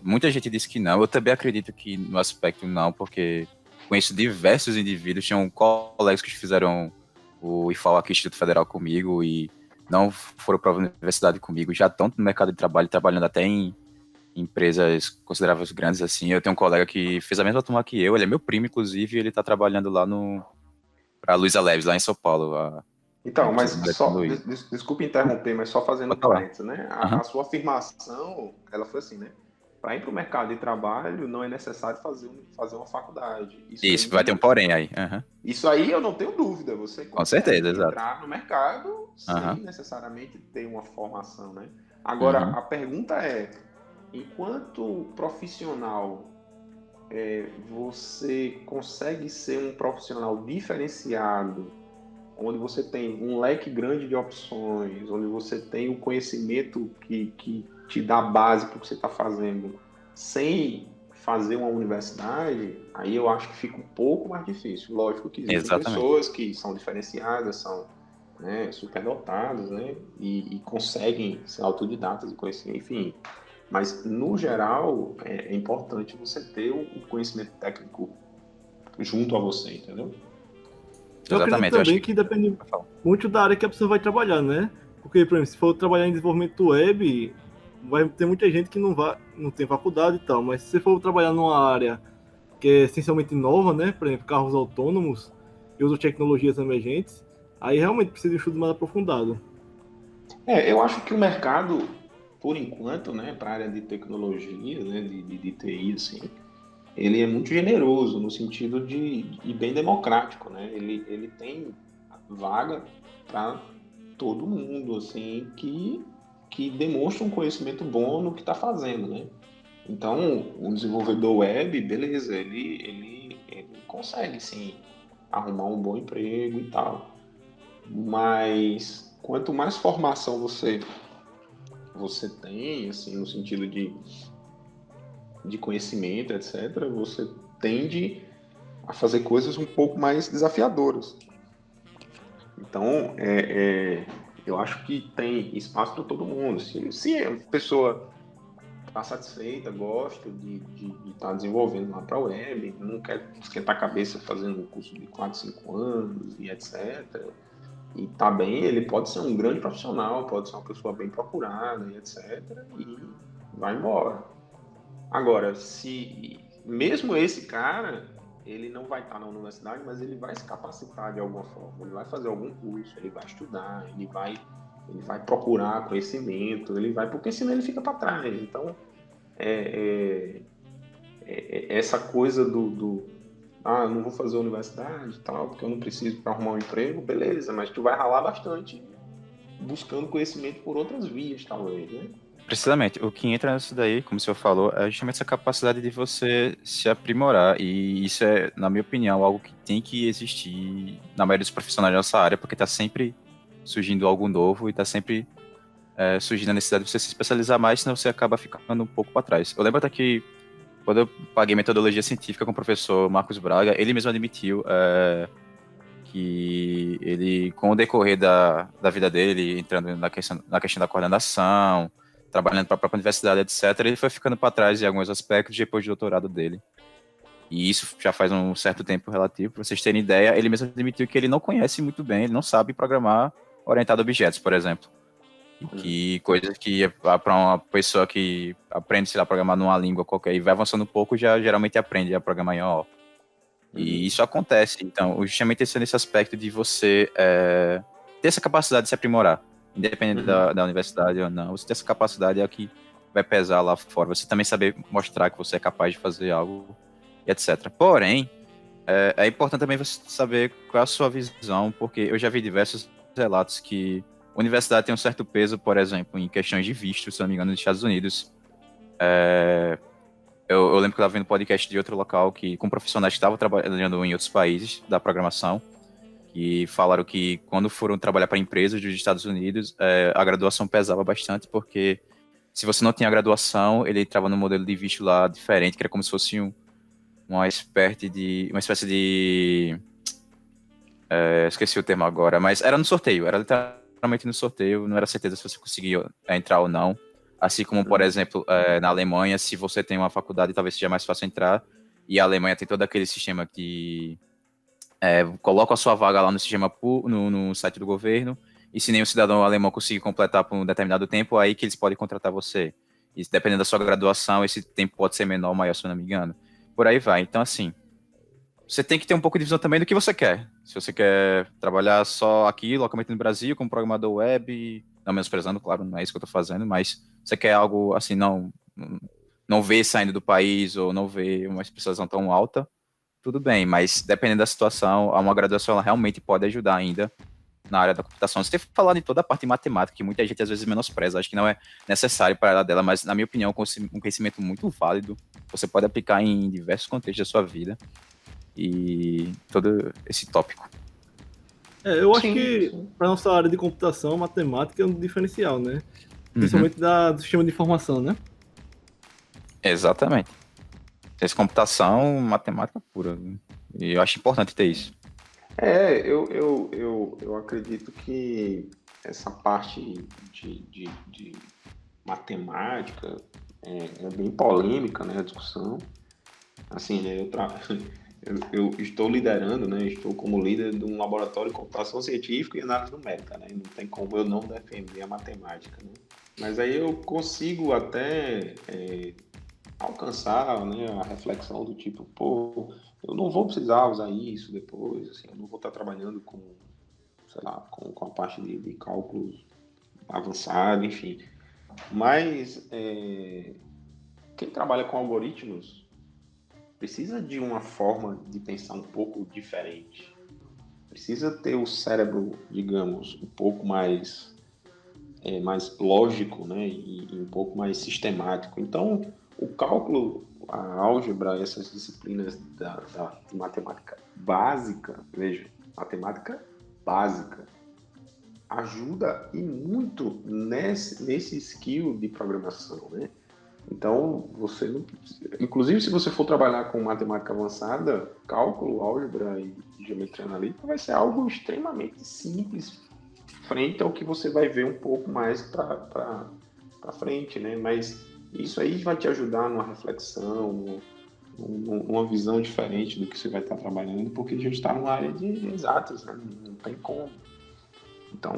Muita gente diz que não. Eu também acredito que no aspecto não, porque conheço diversos indivíduos, tinham colegas que fizeram o IFAL aqui, Instituto Federal, comigo e não foram para a universidade comigo, já estão no mercado de trabalho, trabalhando até em empresas consideráveis grandes, assim. Eu tenho um colega que fez a mesma turma que eu, ele é meu primo, inclusive, e ele tá trabalhando lá pra Luiza Leves, lá em São Paulo. Então, mas só, Luiz. desculpe interromper, mas só fazendo um parênteses, né? A sua afirmação, ela foi assim, né? Para ir para o mercado de trabalho, não é necessário fazer uma faculdade. Isso vai ter um porém aí. Isso aí eu não tenho dúvida. Você com certeza, entrar exato. no mercado sem necessariamente ter uma formação, né? Agora, a pergunta é, enquanto profissional, você consegue ser um profissional diferenciado, onde você tem um leque grande de opções, onde você tem o conhecimento que te dá base para o que você está fazendo, sem fazer uma universidade, aí eu acho que fica um pouco mais difícil. Lógico que existem pessoas que são diferenciadas, são superdotadas, né, e conseguem ser autodidatas e conhecer, enfim. Mas, no geral, é importante você ter um conhecimento técnico junto a você, entendeu? Eu acredito também que depende muito da área que a pessoa vai trabalhar, né? Porque, por exemplo, se for trabalhar em desenvolvimento web, vai ter muita gente que não tem faculdade e tal, mas se você for trabalhar numa área que é essencialmente nova, né? Por exemplo, carros autônomos e outras tecnologias emergentes, aí realmente precisa de um estudo mais aprofundado. Eu acho que o mercado, por enquanto, né, para a área de tecnologia, né, de TI, assim, ele é muito generoso no sentido de bem democrático, né? Ele tem vaga para todo mundo, assim, que demonstra um conhecimento bom no que está fazendo, né? Então, um desenvolvedor web, beleza, ele consegue, sim, arrumar um bom emprego e tal. Mas quanto mais formação você tem, assim, no sentido de de conhecimento, etc., você tende a fazer coisas um pouco mais desafiadoras. Então, eu acho que tem espaço para todo mundo. Se a pessoa está satisfeita, gosta de estar desenvolvendo lá para a web, não quer esquentar a cabeça fazendo um curso de 4, 5 anos e etc., e tá bem, ele pode ser um grande profissional, pode ser uma pessoa bem procurada e etc., e vai embora. Agora, se mesmo esse cara, ele não vai estar na universidade, mas ele vai se capacitar de alguma forma, ele vai fazer algum curso, ele vai estudar, ele vai procurar conhecimento, ele vai, porque senão ele fica para trás. Então, essa coisa eu não vou fazer universidade e tal, porque eu não preciso para arrumar um emprego, beleza, mas tu vai ralar bastante buscando conhecimento por outras vias, talvez, né? Precisamente, o que entra nisso daí, como o senhor falou, é justamente essa capacidade de você se aprimorar. E isso é, na minha opinião, algo que tem que existir na maioria dos profissionais da nossa área, porque está sempre surgindo algo novo e está sempre surgindo a necessidade de você se especializar mais, senão você acaba ficando um pouco para trás. Eu lembro até que, quando eu paguei metodologia científica com o professor Marcos Braga, ele mesmo admitiu que ele, com o decorrer da vida dele, entrando na questão da coordenação, trabalhando para a própria universidade, etc., ele foi ficando para trás em alguns aspectos depois do doutorado dele. E isso já faz um certo tempo relativo. Para vocês terem ideia, ele mesmo admitiu que ele não conhece muito bem, ele não sabe programar orientado a objetos, por exemplo. E que coisas que para uma pessoa que aprende, sei lá, programar numa língua qualquer e vai avançando um pouco, já geralmente aprende a programar em OO. E isso acontece. Então, justamente esse nesse aspecto de você ter essa capacidade de se aprimorar, independente da universidade ou não. Você ter essa capacidade é o que vai pesar lá fora. Você também saber mostrar que você é capaz de fazer algo, etc. Porém, é importante também você saber qual é a sua visão, porque eu já vi diversos relatos que a universidade tem um certo peso, por exemplo, em questões de visto, se não me engano, nos Estados Unidos. Eu lembro que eu estava vendo podcast de outro local com profissionais que estavam trabalhando em outros países da programação, que falaram que quando foram trabalhar para empresas dos Estados Unidos, a graduação pesava bastante, porque se você não tinha graduação, ele entrava num modelo de visto lá diferente, que era como se fosse uma espécie de esqueci o termo agora, mas era no sorteio, era literalmente no sorteio, não era certeza se você conseguia entrar ou não. Assim como, por exemplo, na Alemanha, se você tem uma faculdade, talvez seja mais fácil entrar, e a Alemanha tem todo aquele sistema que coloca a sua vaga lá no sistema no site do governo, e se nenhum cidadão alemão conseguir completar por um determinado tempo, aí que eles podem contratar você. E dependendo da sua graduação, esse tempo pode ser menor ou maior, se eu não me engano. Por aí vai. Então, assim, você tem que ter um pouco de visão também do que você quer. Se você quer trabalhar só aqui, localmente no Brasil, como programador web, não menosprezando, claro, não é isso que eu estou fazendo, mas você quer algo assim, não ver saindo do país ou não ver uma especialização tão alta, tudo bem, mas dependendo da situação, uma graduação ela realmente pode ajudar ainda na área da computação. Você tem falado em toda a parte de matemática, que muita gente às vezes menospreza, acho que não é necessário para a área dela, mas na minha opinião, um conhecimento muito válido, você pode aplicar em diversos contextos da sua vida e todo esse tópico. Eu acho que para nossa área de computação, matemática é um diferencial, né? Principalmente do sistema de informação, né? Exatamente. Ciência de computação, matemática pura. E eu acho importante ter isso. Eu acredito que essa parte de matemática é bem polêmica, né, a discussão. Assim, né, eu estou liderando, né, estou como líder de um laboratório de computação científica e análise numérica, né, não tem como eu não defender a matemática, né. Mas aí eu consigo até alcançar, né, a reflexão do tipo, pô, eu não vou precisar usar isso depois, assim, eu não vou estar trabalhando com, sei lá, com a parte de cálculos avançado, enfim. Mas quem trabalha com algoritmos precisa de uma forma de pensar um pouco diferente. Precisa ter o cérebro, digamos, um pouco mais lógico, né, e um pouco mais sistemático. Então, o cálculo, a álgebra, essas disciplinas da matemática básica, veja, matemática básica, ajuda e muito nesse skill de programação, né? Então, você não... Inclusive, se você for trabalhar com matemática avançada, cálculo, álgebra e geometria analítica vai ser algo extremamente simples frente ao que você vai ver um pouco mais para frente, né? Mas isso aí vai te ajudar numa reflexão, uma visão diferente do que você vai estar trabalhando, porque a gente está numa área de exatas, né? Não tem como. Então,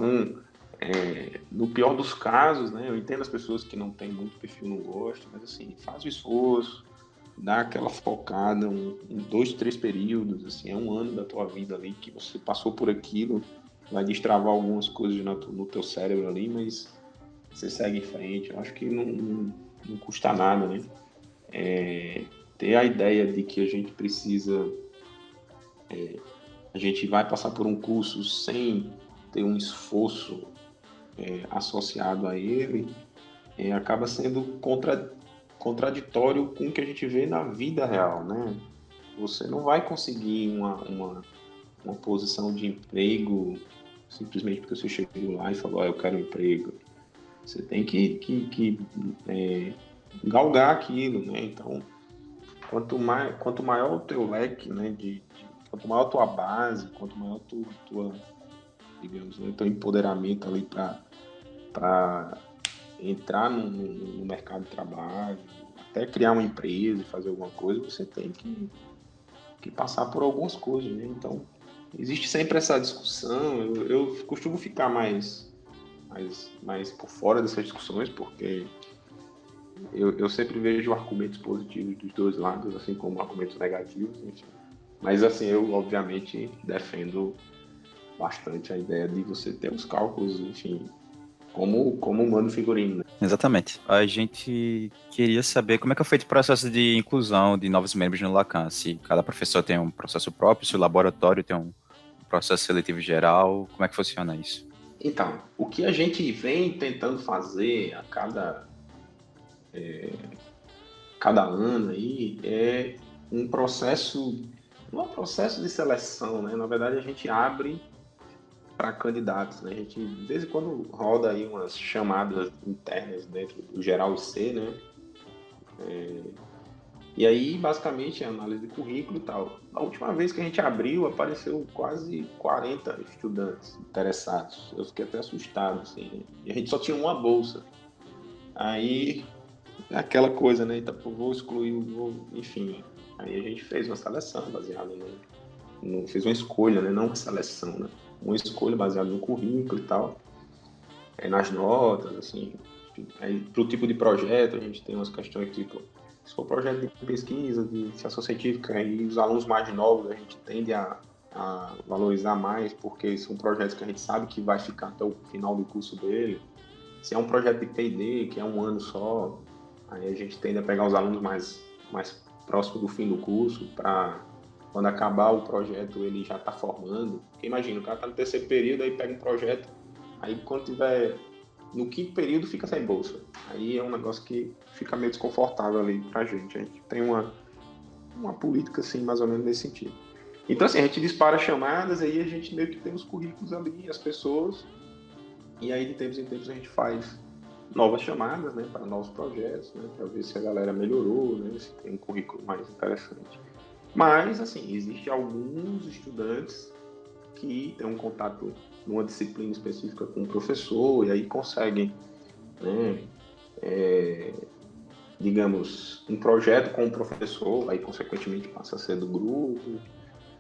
no pior dos casos, né? Eu entendo as pessoas que não têm muito perfil, não gostam, mas assim, faz o esforço, dá aquela focada, em 2, 3 períodos, assim, é um ano da tua vida ali que você passou por aquilo, vai destravar algumas coisas no teu cérebro ali, mas você segue em frente. Eu acho que não custa nada, né? Ter a ideia de que a gente precisa, a gente vai passar por um curso sem ter um esforço associado a ele, acaba sendo contraditório com o que a gente vê na vida real, né? Você não vai conseguir uma posição de emprego simplesmente porque você chegou lá e falou, eu quero um emprego. Você tem que galgar aquilo, né? Então, quanto maior o teu leque, né? Quanto maior a tua base, quanto maior tua digamos, né, teu empoderamento ali para entrar no mercado de trabalho, até criar uma empresa e fazer alguma coisa, você tem que passar por algumas coisas, né? Então, existe sempre essa discussão. Eu costumo ficar mais por fora dessas discussões, porque eu sempre vejo argumentos positivos dos dois lados, assim como argumentos negativos, enfim. Mas, assim, eu, obviamente, defendo bastante a ideia de você ter os cálculos, enfim, como humano figurino, né? Exatamente. A gente queria saber como é que é feito o processo de inclusão de novos membros no Lacan. Se cada professor tem um processo próprio, se o laboratório tem um processo seletivo geral, como é que funciona isso? Então, o que a gente vem tentando fazer a cada ano aí é um processo, não é um processo de seleção, né? Na verdade, a gente abre para candidatos, né? A gente, de vez em quando, roda aí umas chamadas internas dentro do Geral C, né? E aí, basicamente, é análise de currículo e tal. A última vez que a gente abriu, apareceu quase 40 estudantes interessados. Eu fiquei até assustado, assim, né? E a gente só tinha uma bolsa. Aí, é aquela coisa, né? Então, vou excluir, enfim. Aí a gente fez uma seleção baseada fez uma escolha, né? Não uma seleção, né? Uma escolha baseada no currículo e tal. Nas notas, assim. Aí, para o tipo de projeto, a gente tem umas questões tipo, se for projeto de pesquisa, de iniciação científica, e os alunos mais novos a gente tende a valorizar mais, porque são projetos que a gente sabe que vai ficar até o final do curso dele. Se é um projeto de P&D, que é um ano só, aí a gente tende a pegar os alunos mais próximos do fim do curso, para quando acabar o projeto ele já está formando. Porque imagina, o cara está no terceiro período, aí pega um projeto, aí quando tiver no quinto período fica sem bolsa. Aí é um negócio que fica meio desconfortável ali pra gente. A gente tem uma política, assim, mais ou menos nesse sentido. Então, assim, a gente dispara chamadas, aí a gente meio que tem os currículos ali, as pessoas, e aí de tempos em tempos a gente faz novas chamadas, né, para novos projetos, né, para ver se a galera melhorou, né, se tem um currículo mais interessante. Mas, assim, existem alguns estudantes que têm um contato numa disciplina específica com o professor e aí conseguem, né, digamos, um projeto com o professor, aí consequentemente passa a ser do grupo,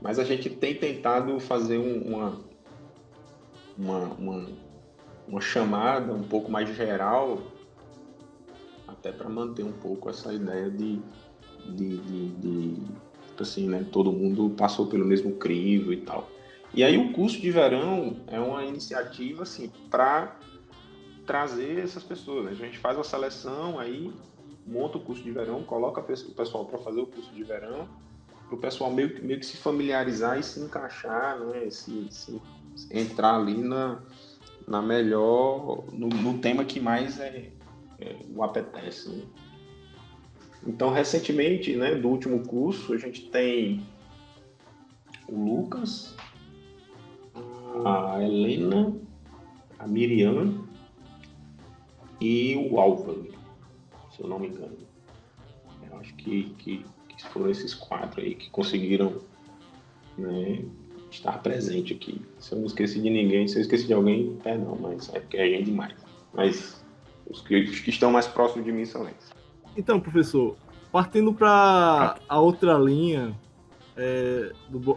mas a gente tem tentado fazer uma, uma chamada um pouco mais geral, até para manter um pouco essa ideia de assim, né, todo mundo passou pelo mesmo crivo e tal. E aí o curso de verão é uma iniciativa assim para trazer essas pessoas, né? A gente faz a seleção, aí monta o curso de verão, coloca o pessoal para fazer o curso de verão, para o pessoal meio que se familiarizar e se encaixar, né? Se entrar ali na melhor, no tema que mais o apetece, né? Então, recentemente, né, do último curso, a gente tem o Lucas, a Helena, a Miriam e o Álvaro. eu não me engano. Eu acho que foram esses 4 aí que conseguiram, né, estar presente aqui. Se eu não esqueci de ninguém, se eu esqueci de alguém, perdão, mas é porque é gente demais. Mas os que estão mais próximos de mim são esses. Então, professor, partindo para a outra linha do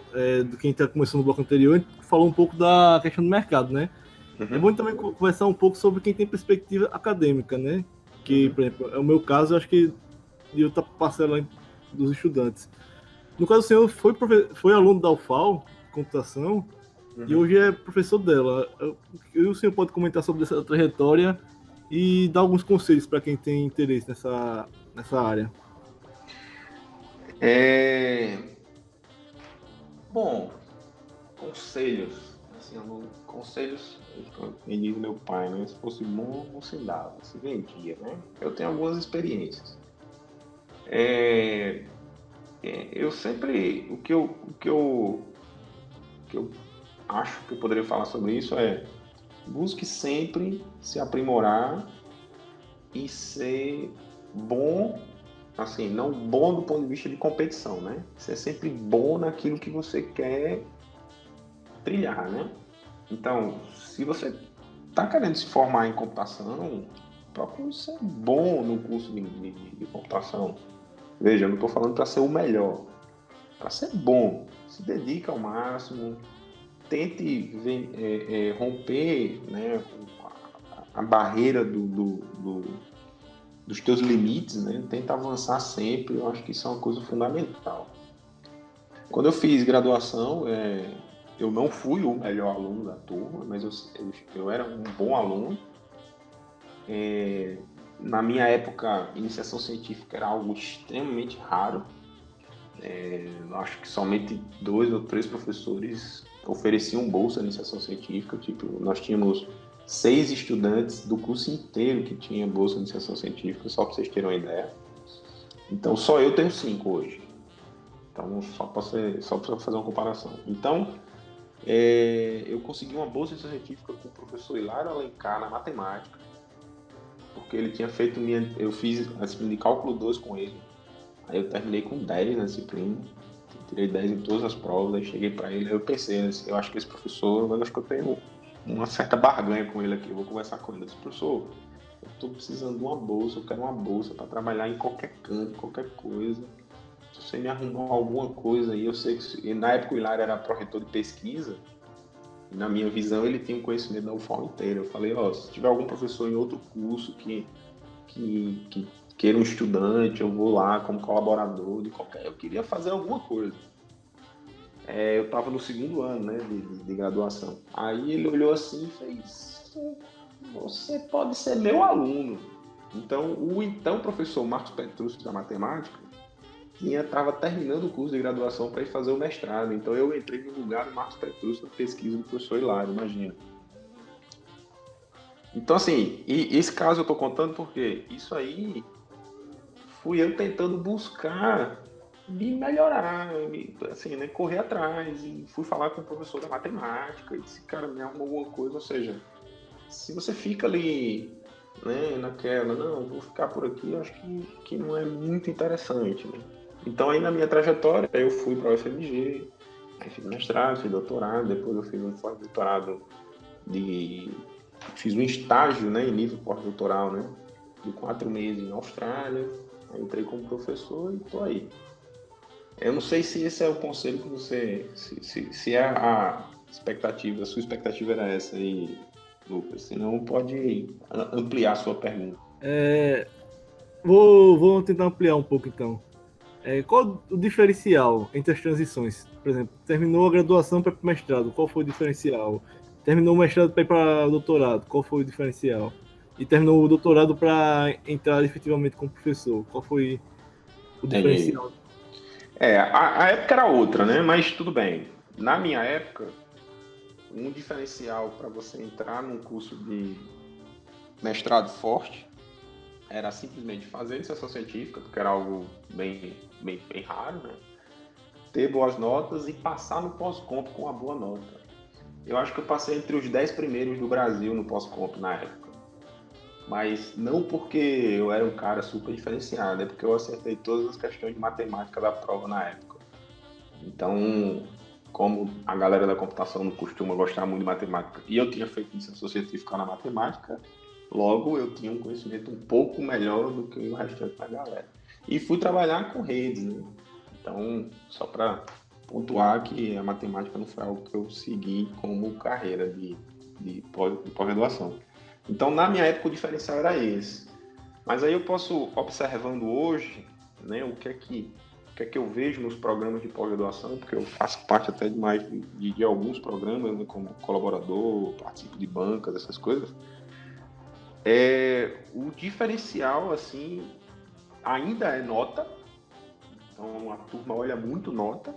que a gente começou no bloco anterior, a gente falou um pouco da questão do mercado, né? É bom também conversar um pouco sobre quem tem perspectiva acadêmica, né? Que, por exemplo, é o meu caso, eu acho que de outra parcela dos estudantes. No caso, o senhor foi aluno da UFAL, computação, e hoje é professor dela. O senhor pode comentar sobre essa trajetória e dar alguns conselhos para quem tem interesse nessa área. Bom, conselhos. Assim, conselhos, como diz meu pai, né? Se fosse bom, não se dava, se vendia, né? Eu tenho algumas experiências. Eu sempre, o que eu acho que eu poderia falar sobre isso é: busque sempre se aprimorar e ser bom, assim, não bom do ponto de vista de competição, né? Ser sempre bom naquilo que você quer trilhar, né? Então, se você está querendo se formar em computação, procure ser bom no curso de computação. Veja, eu não estou falando para ser o melhor, para ser bom. Se dedique ao máximo, tente romper, né, a barreira dos teus limites, né? Tenta avançar sempre. Eu acho que isso é uma coisa fundamental. Quando eu fiz graduação, eu não fui o melhor aluno da turma, mas eu era um bom aluno. Na minha época, iniciação científica era algo extremamente raro. Eu acho que somente 2 ou 3 professores ofereciam bolsa de iniciação científica. Tipo, nós tínhamos 6 estudantes do curso inteiro que tinha bolsa de iniciação científica, só para vocês terem uma ideia. Então, só eu tenho 5 hoje. Então, só para fazer uma comparação. Então, eu consegui uma bolsa de iniciação científica com o professor Hilário Alencar na matemática, porque ele tinha feito eu fiz a disciplina de cálculo 2 com ele. Aí eu terminei com 10 na disciplina, tirei 10 em todas as provas, aí cheguei para ele, aí eu pensei, eu acho que esse professor, eu acho que eu tenho uma certa barganha com ele aqui, eu vou conversar com ele. Eu disse: professor, eu estou precisando de uma bolsa, eu quero uma bolsa para trabalhar em qualquer canto, qualquer coisa. Se você me arrumar alguma coisa aí, eu sei que... Na época o Hilário era pró-reitor de pesquisa, e na minha visão ele tinha um conhecimento da UFAL inteira. Eu falei: se tiver algum professor em outro curso que queira um estudante, eu vou lá como colaborador de qualquer... Eu queria fazer alguma coisa. Eu estava no 2º ano, né, de graduação. Aí ele olhou assim e fez: você pode ser meu aluno. Então, o professor Marcos Petrusco da matemática estava terminando o curso de graduação para ir fazer o mestrado. Então, eu entrei no lugar do Marcos Petrusco na pesquisa do professor Hilário, imagina. Então, assim, e esse caso eu estou contando porque isso aí fui eu tentando buscar me melhorar, assim, né, correr atrás, e fui falar com o professor da matemática e disse: cara, me arruma alguma coisa. Ou seja, se você fica ali, né, naquela, não, vou ficar por aqui, eu acho que não é muito interessante, né? Então, aí na minha trajetória, eu fui para a UFMG, aí fiz mestrado, fiz doutorado, depois eu fiz um pós-doutorado fiz um estágio, né, em nível pós-doutoral, né, de 4 meses na Austrália. Aí entrei como professor e estou aí. Eu não sei se esse é o conselho que você... Se é a expectativa, a sua expectativa era essa aí, Lucas. Senão pode ampliar a sua pergunta. Vou tentar ampliar um pouco, então. Qual o diferencial entre as transições? Por exemplo, terminou a graduação para o mestrado, qual foi o diferencial? Terminou o mestrado para ir para o doutorado, qual foi o diferencial? E terminou o doutorado para entrar efetivamente como professor, qual foi o diferencial? A época era outra, né? Mas tudo bem. Na minha época, um diferencial para você entrar num curso de mestrado forte era simplesmente fazer iniciação científica, porque era algo bem raro, né? Ter boas notas e passar no pós-comp com uma boa nota. Eu acho que eu passei entre os 10 primeiros do Brasil no pós-comp na época. Mas não porque eu era um cara super diferenciado, é porque eu acertei todas as questões de matemática da prova na época. Então, como a galera da computação não costuma gostar muito de matemática, e eu tinha feito iniciação científica na matemática, logo eu tinha um conhecimento um pouco melhor do que o restante da galera. E fui trabalhar com redes, né? Então, só para pontuar que a matemática não foi algo que eu segui como carreira de pós-graduação. Então, na minha época, o diferencial era esse. Mas aí eu posso, observando hoje, né, o que é que eu vejo nos programas de pós-graduação, porque eu faço parte até de alguns programas, né, como colaborador, participo de bancas, essas coisas. O diferencial, assim, ainda é nota. Então, a turma olha muito nota.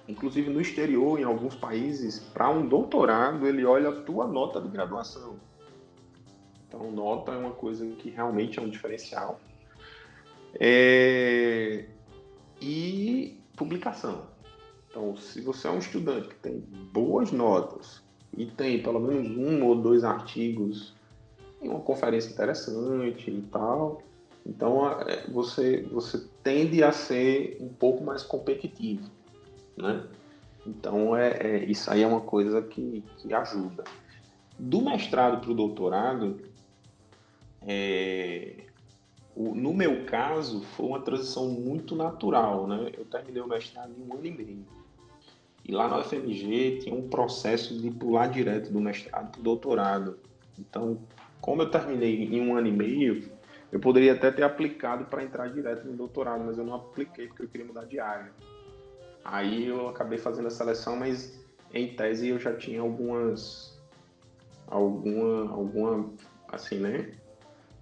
Inclusive, no exterior, em alguns países, para um doutorado, ele olha a tua nota de graduação. Então, nota é uma coisa que realmente é um diferencial. E publicação. Então, se você é um estudante que tem boas notas e tem pelo menos 1 ou 2 artigos em uma conferência interessante e tal, então você tende a ser um pouco mais competitivo, né? Então, isso aí é uma coisa que ajuda. Do mestrado para o doutorado, no meu caso, foi uma transição muito natural, né? Eu terminei o mestrado em 1 ano e meio. E lá na UFMG tinha um processo de pular direto do mestrado para o doutorado. Então, como eu terminei em 1 ano e meio, eu poderia até ter aplicado para entrar direto no doutorado, mas eu não apliquei porque eu queria mudar de área. Aí eu acabei fazendo a seleção, mas em tese eu já tinha alguma assim, né,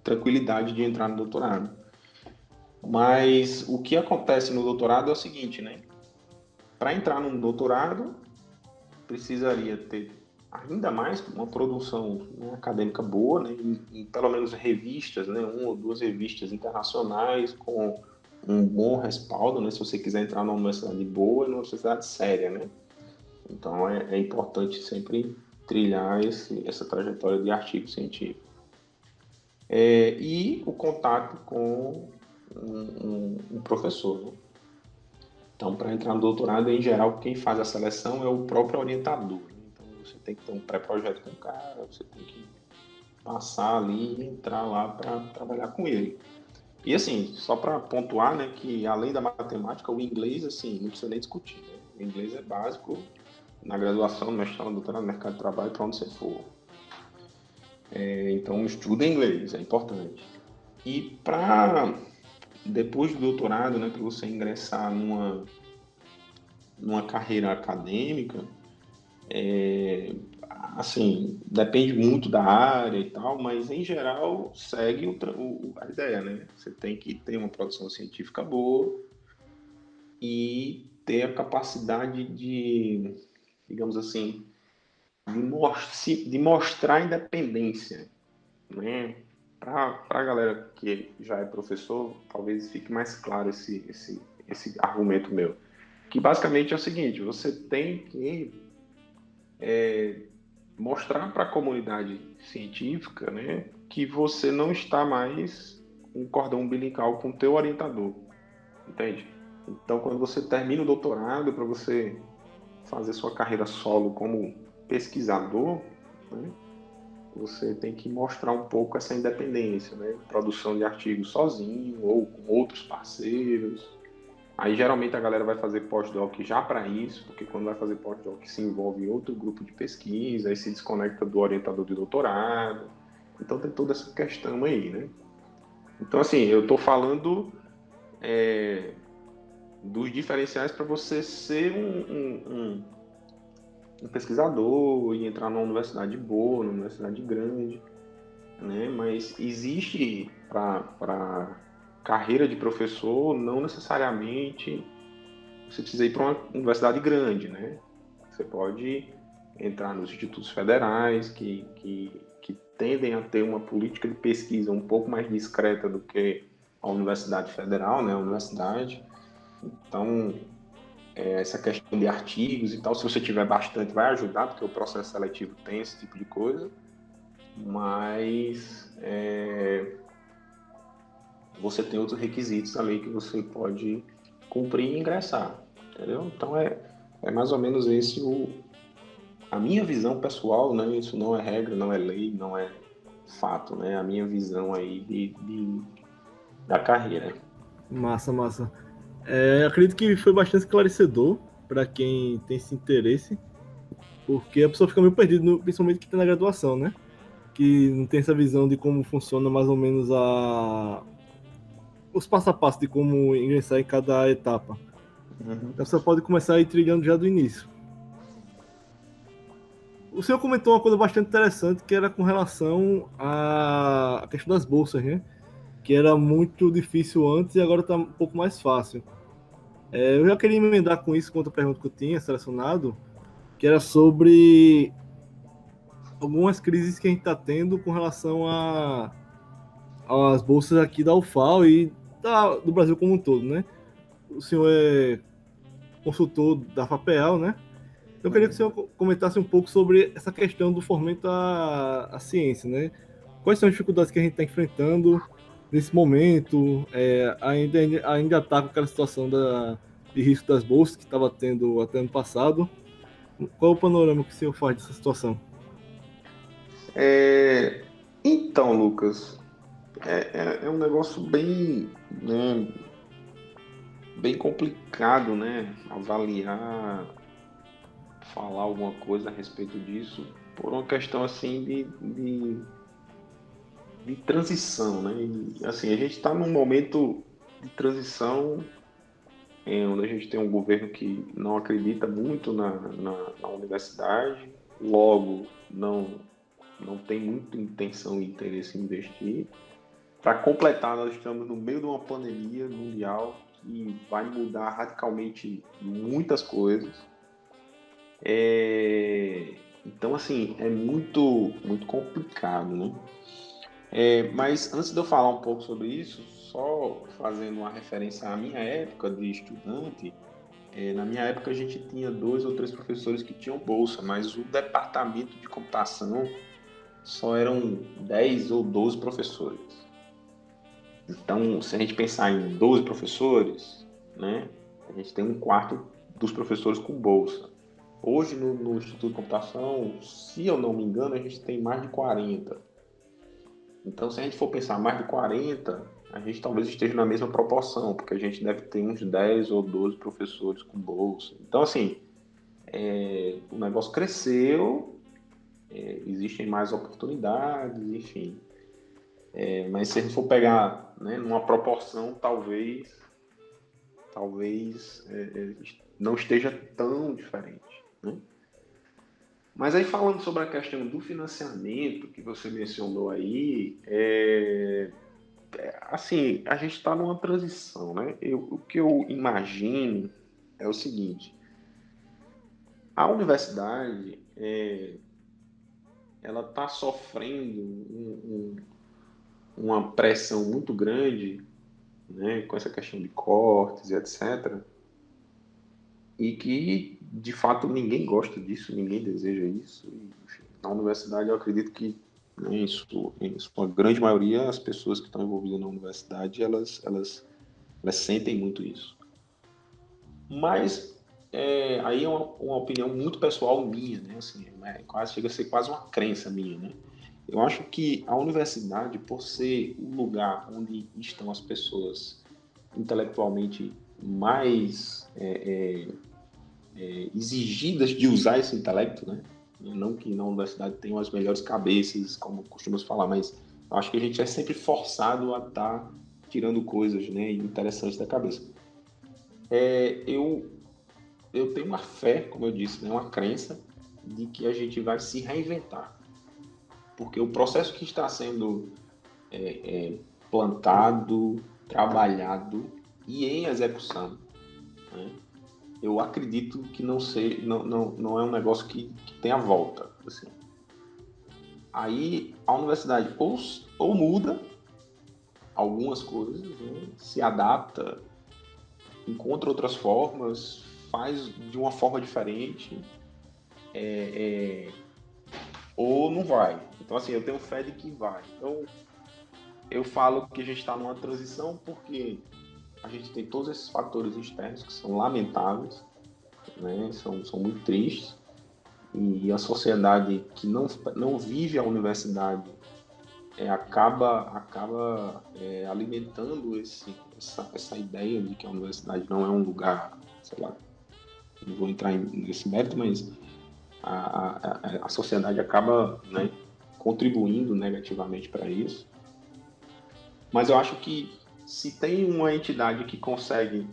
tranquilidade de entrar no doutorado. Mas o que acontece no doutorado é o seguinte, né? Para entrar num doutorado, precisaria ter ainda mais uma produção, né, acadêmica boa, né, em pelo menos revistas, né, 1 ou 2 revistas internacionais com um bom respaldo, né, se você quiser entrar numa universidade boa e numa universidade séria, né. Então é importante sempre trilhar essa trajetória de artigo científico. E o contato com um professor, né? Então, para entrar no doutorado, em geral, quem faz a seleção é o próprio orientador. Né? Então, você tem que ter um pré-projeto com o cara, você tem que passar ali e entrar lá para trabalhar com ele. E, assim, só para pontuar, né, que além da matemática, o inglês, assim, não precisa nem discutir. Né? O inglês é básico na graduação, no mestrado, no doutorado, no mercado de trabalho, para onde você for. Então, estuda inglês, é importante. E depois do doutorado, né, para você ingressar numa carreira acadêmica, assim, depende muito da área e tal, mas em geral segue a ideia, né? Você tem que ter uma produção científica boa e ter a capacidade de, digamos assim, de mostrar independência, né? Para a galera que já é professor, talvez fique mais claro esse argumento meu. Que basicamente é o seguinte, você tem que mostrar para a comunidade científica, né, que você não está mais um cordão umbilical com o teu orientador, entende? Então, quando você termina o doutorado, para você fazer sua carreira solo como pesquisador, né, você tem que mostrar um pouco essa independência, né? Produção de artigos sozinho ou com outros parceiros. Aí geralmente a galera vai fazer pós-doc já para isso, porque quando vai fazer pós-doc se envolve em outro grupo de pesquisa, aí se desconecta do orientador de doutorado. Então tem toda essa questão aí, né? Então assim, eu estou falando dos diferenciais para você ser um pesquisador e entrar numa universidade boa, numa universidade grande, né? Mas existe para carreira de professor, não necessariamente você precisa ir para uma universidade grande, né? Você pode entrar nos institutos federais que tendem a ter uma política de pesquisa um pouco mais discreta do que a universidade federal, né? A universidade. Então, essa questão de artigos e tal, se você tiver bastante, vai ajudar, porque o processo seletivo tem esse tipo de coisa. mas você tem outros requisitos ali que você pode cumprir e ingressar, entendeu? Então é mais ou menos esse a minha visão pessoal, né? Isso não é regra, não é lei, não é fato, né? A minha visão aí da carreira. Massa, massa. Acredito que foi bastante esclarecedor para quem tem esse interesse, porque a pessoa fica meio perdida, principalmente que está na graduação, né? Que não tem essa visão de como funciona mais ou menos os passo a passo de como ingressar em cada etapa. Uhum. Então você pode começar a ir trilhando já do início. O senhor comentou uma coisa bastante interessante, que era com relação à questão das bolsas, né? Que era muito difícil antes e agora está um pouco mais fácil. Eu já queria emendar com isso, com outra pergunta que eu tinha selecionado, que era sobre algumas crises que a gente está tendo com relação às bolsas aqui da UFAL e do Brasil como um todo, né? O senhor é consultor da FAPEAL, né? Eu queria que o senhor comentasse um pouco sobre essa questão do fomento à ciência, né? Quais são as dificuldades que a gente está enfrentando nesse momento? Ainda está com aquela situação de risco das bolsas que estava tendo até ano passado. Qual é o panorama que o senhor faz dessa situação? Então, Lucas, é um negócio bem, né, bem complicado, né? Avaliar, falar alguma coisa a respeito disso, por uma questão assim de transição, né? E, assim, a gente está num momento de transição onde a gente tem um governo que não acredita muito na universidade, logo não tem muita intenção e interesse em investir. Para completar, nós estamos no meio de uma pandemia mundial que vai mudar radicalmente muitas coisas. Então, assim, é muito, muito complicado, né? Mas antes de eu falar um pouco sobre isso, só fazendo uma referência à minha época de estudante, na minha época a gente tinha 2 ou 3 professores que tinham bolsa, mas o departamento de computação só eram 10 ou 12 professores. Então, se a gente pensar em 12 professores, né, a gente tem 1/4 dos professores com bolsa. Hoje, no Instituto de Computação, se eu não me engano, a gente tem mais de 40. Então, se a gente for pensar mais de 40, a gente talvez esteja na mesma proporção, porque a gente deve ter uns 10 ou 12 professores com bolsa. Então, assim, o negócio cresceu, existem mais oportunidades, enfim. Mas se a gente for pegar, né, numa proporção, talvez não esteja tão diferente, né? Mas aí falando sobre a questão do financiamento que você mencionou aí, assim, a gente está numa transição, né? O que eu imagino é o seguinte: a universidade ela está sofrendo uma pressão muito grande, né, com essa questão de cortes e etc. E que, de fato, ninguém gosta disso, ninguém deseja isso. E, enfim, na universidade, eu acredito que, né, em sua grande maioria, as pessoas que estão envolvidas na universidade, elas sentem muito isso. Mas aí é uma opinião muito pessoal minha, né? Assim, chega a ser quase uma crença minha, né? Eu acho que a universidade, por ser o lugar onde estão as pessoas intelectualmente mais exigidas de usar esse intelecto, né? Não que na universidade tenham as melhores cabeças, como costumamos falar, mas eu acho que a gente é sempre forçado a estar tirando coisas, né, interessantes da cabeça. Eu tenho uma fé, como eu disse, né, uma crença de que a gente vai se reinventar. Porque o processo que está sendo plantado, trabalhado e em execução, né, eu acredito que não é um negócio que tenha volta. Assim. Aí a universidade ou muda algumas coisas, né, se adapta, encontra outras formas, faz de uma forma diferente, ou não vai. Então, assim, eu tenho fé de que vai. Então, eu falo que a gente está numa transição porque a gente tem todos esses fatores externos que são lamentáveis, né? São muito tristes, e a sociedade que não vive a universidade acaba alimentando essa ideia de que a universidade não é um lugar, sei lá, não vou entrar nesse mérito, mas a sociedade acaba, né, contribuindo negativamente para isso. Mas eu acho que se tem uma entidade que consegue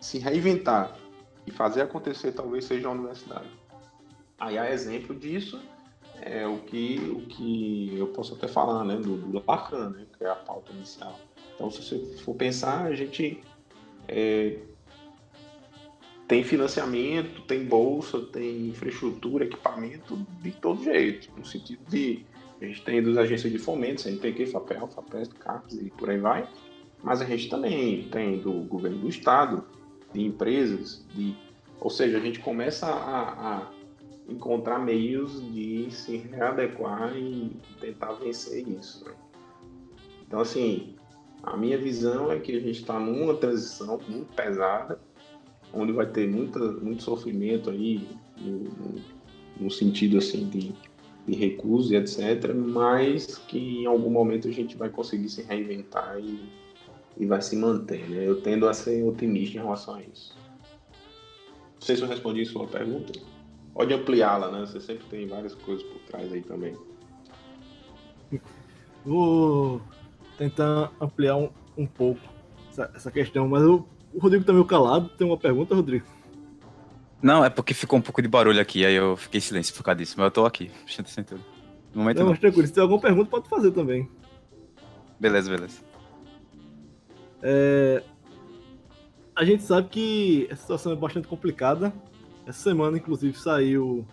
se reinventar e fazer acontecer, talvez seja a universidade. Aí há exemplo disso o que eu posso até falar, né, do Lacan, né, que é a pauta inicial. Então, se você for pensar, a gente tem financiamento, tem bolsa, tem infraestrutura, equipamento de todo jeito, no sentido de a gente tem das agências de fomento, CNPq, FAPEL, FAPESP, CAPES e por aí vai, mas a gente também tem do governo do estado, de empresas, ou seja, a gente começa a encontrar meios de se readequar e tentar vencer isso, né? Então, assim, a minha visão é que a gente está numa transição muito pesada, onde vai ter muito sofrimento aí, no sentido assim de recuso e etc., mas que em algum momento a gente vai conseguir se reinventar e vai se manter, né? Eu tendo a ser otimista em relação a isso. Não sei se eu respondi a sua pergunta. Pode ampliá-la, né? Você sempre tem várias coisas por trás aí também. Vou tentar ampliar um pouco essa questão, mas o Rodrigo tá meio calado. Tem uma pergunta, Rodrigo? Não, é porque ficou um pouco de barulho aqui, aí eu fiquei em silêncio por causa disso, mas eu tô aqui, prestando atenção em tudo. No momento Não, não. mas tranquilo. Se tem alguma pergunta, pode fazer também. Beleza. A gente sabe que a situação é bastante complicada. Essa semana, inclusive, saiu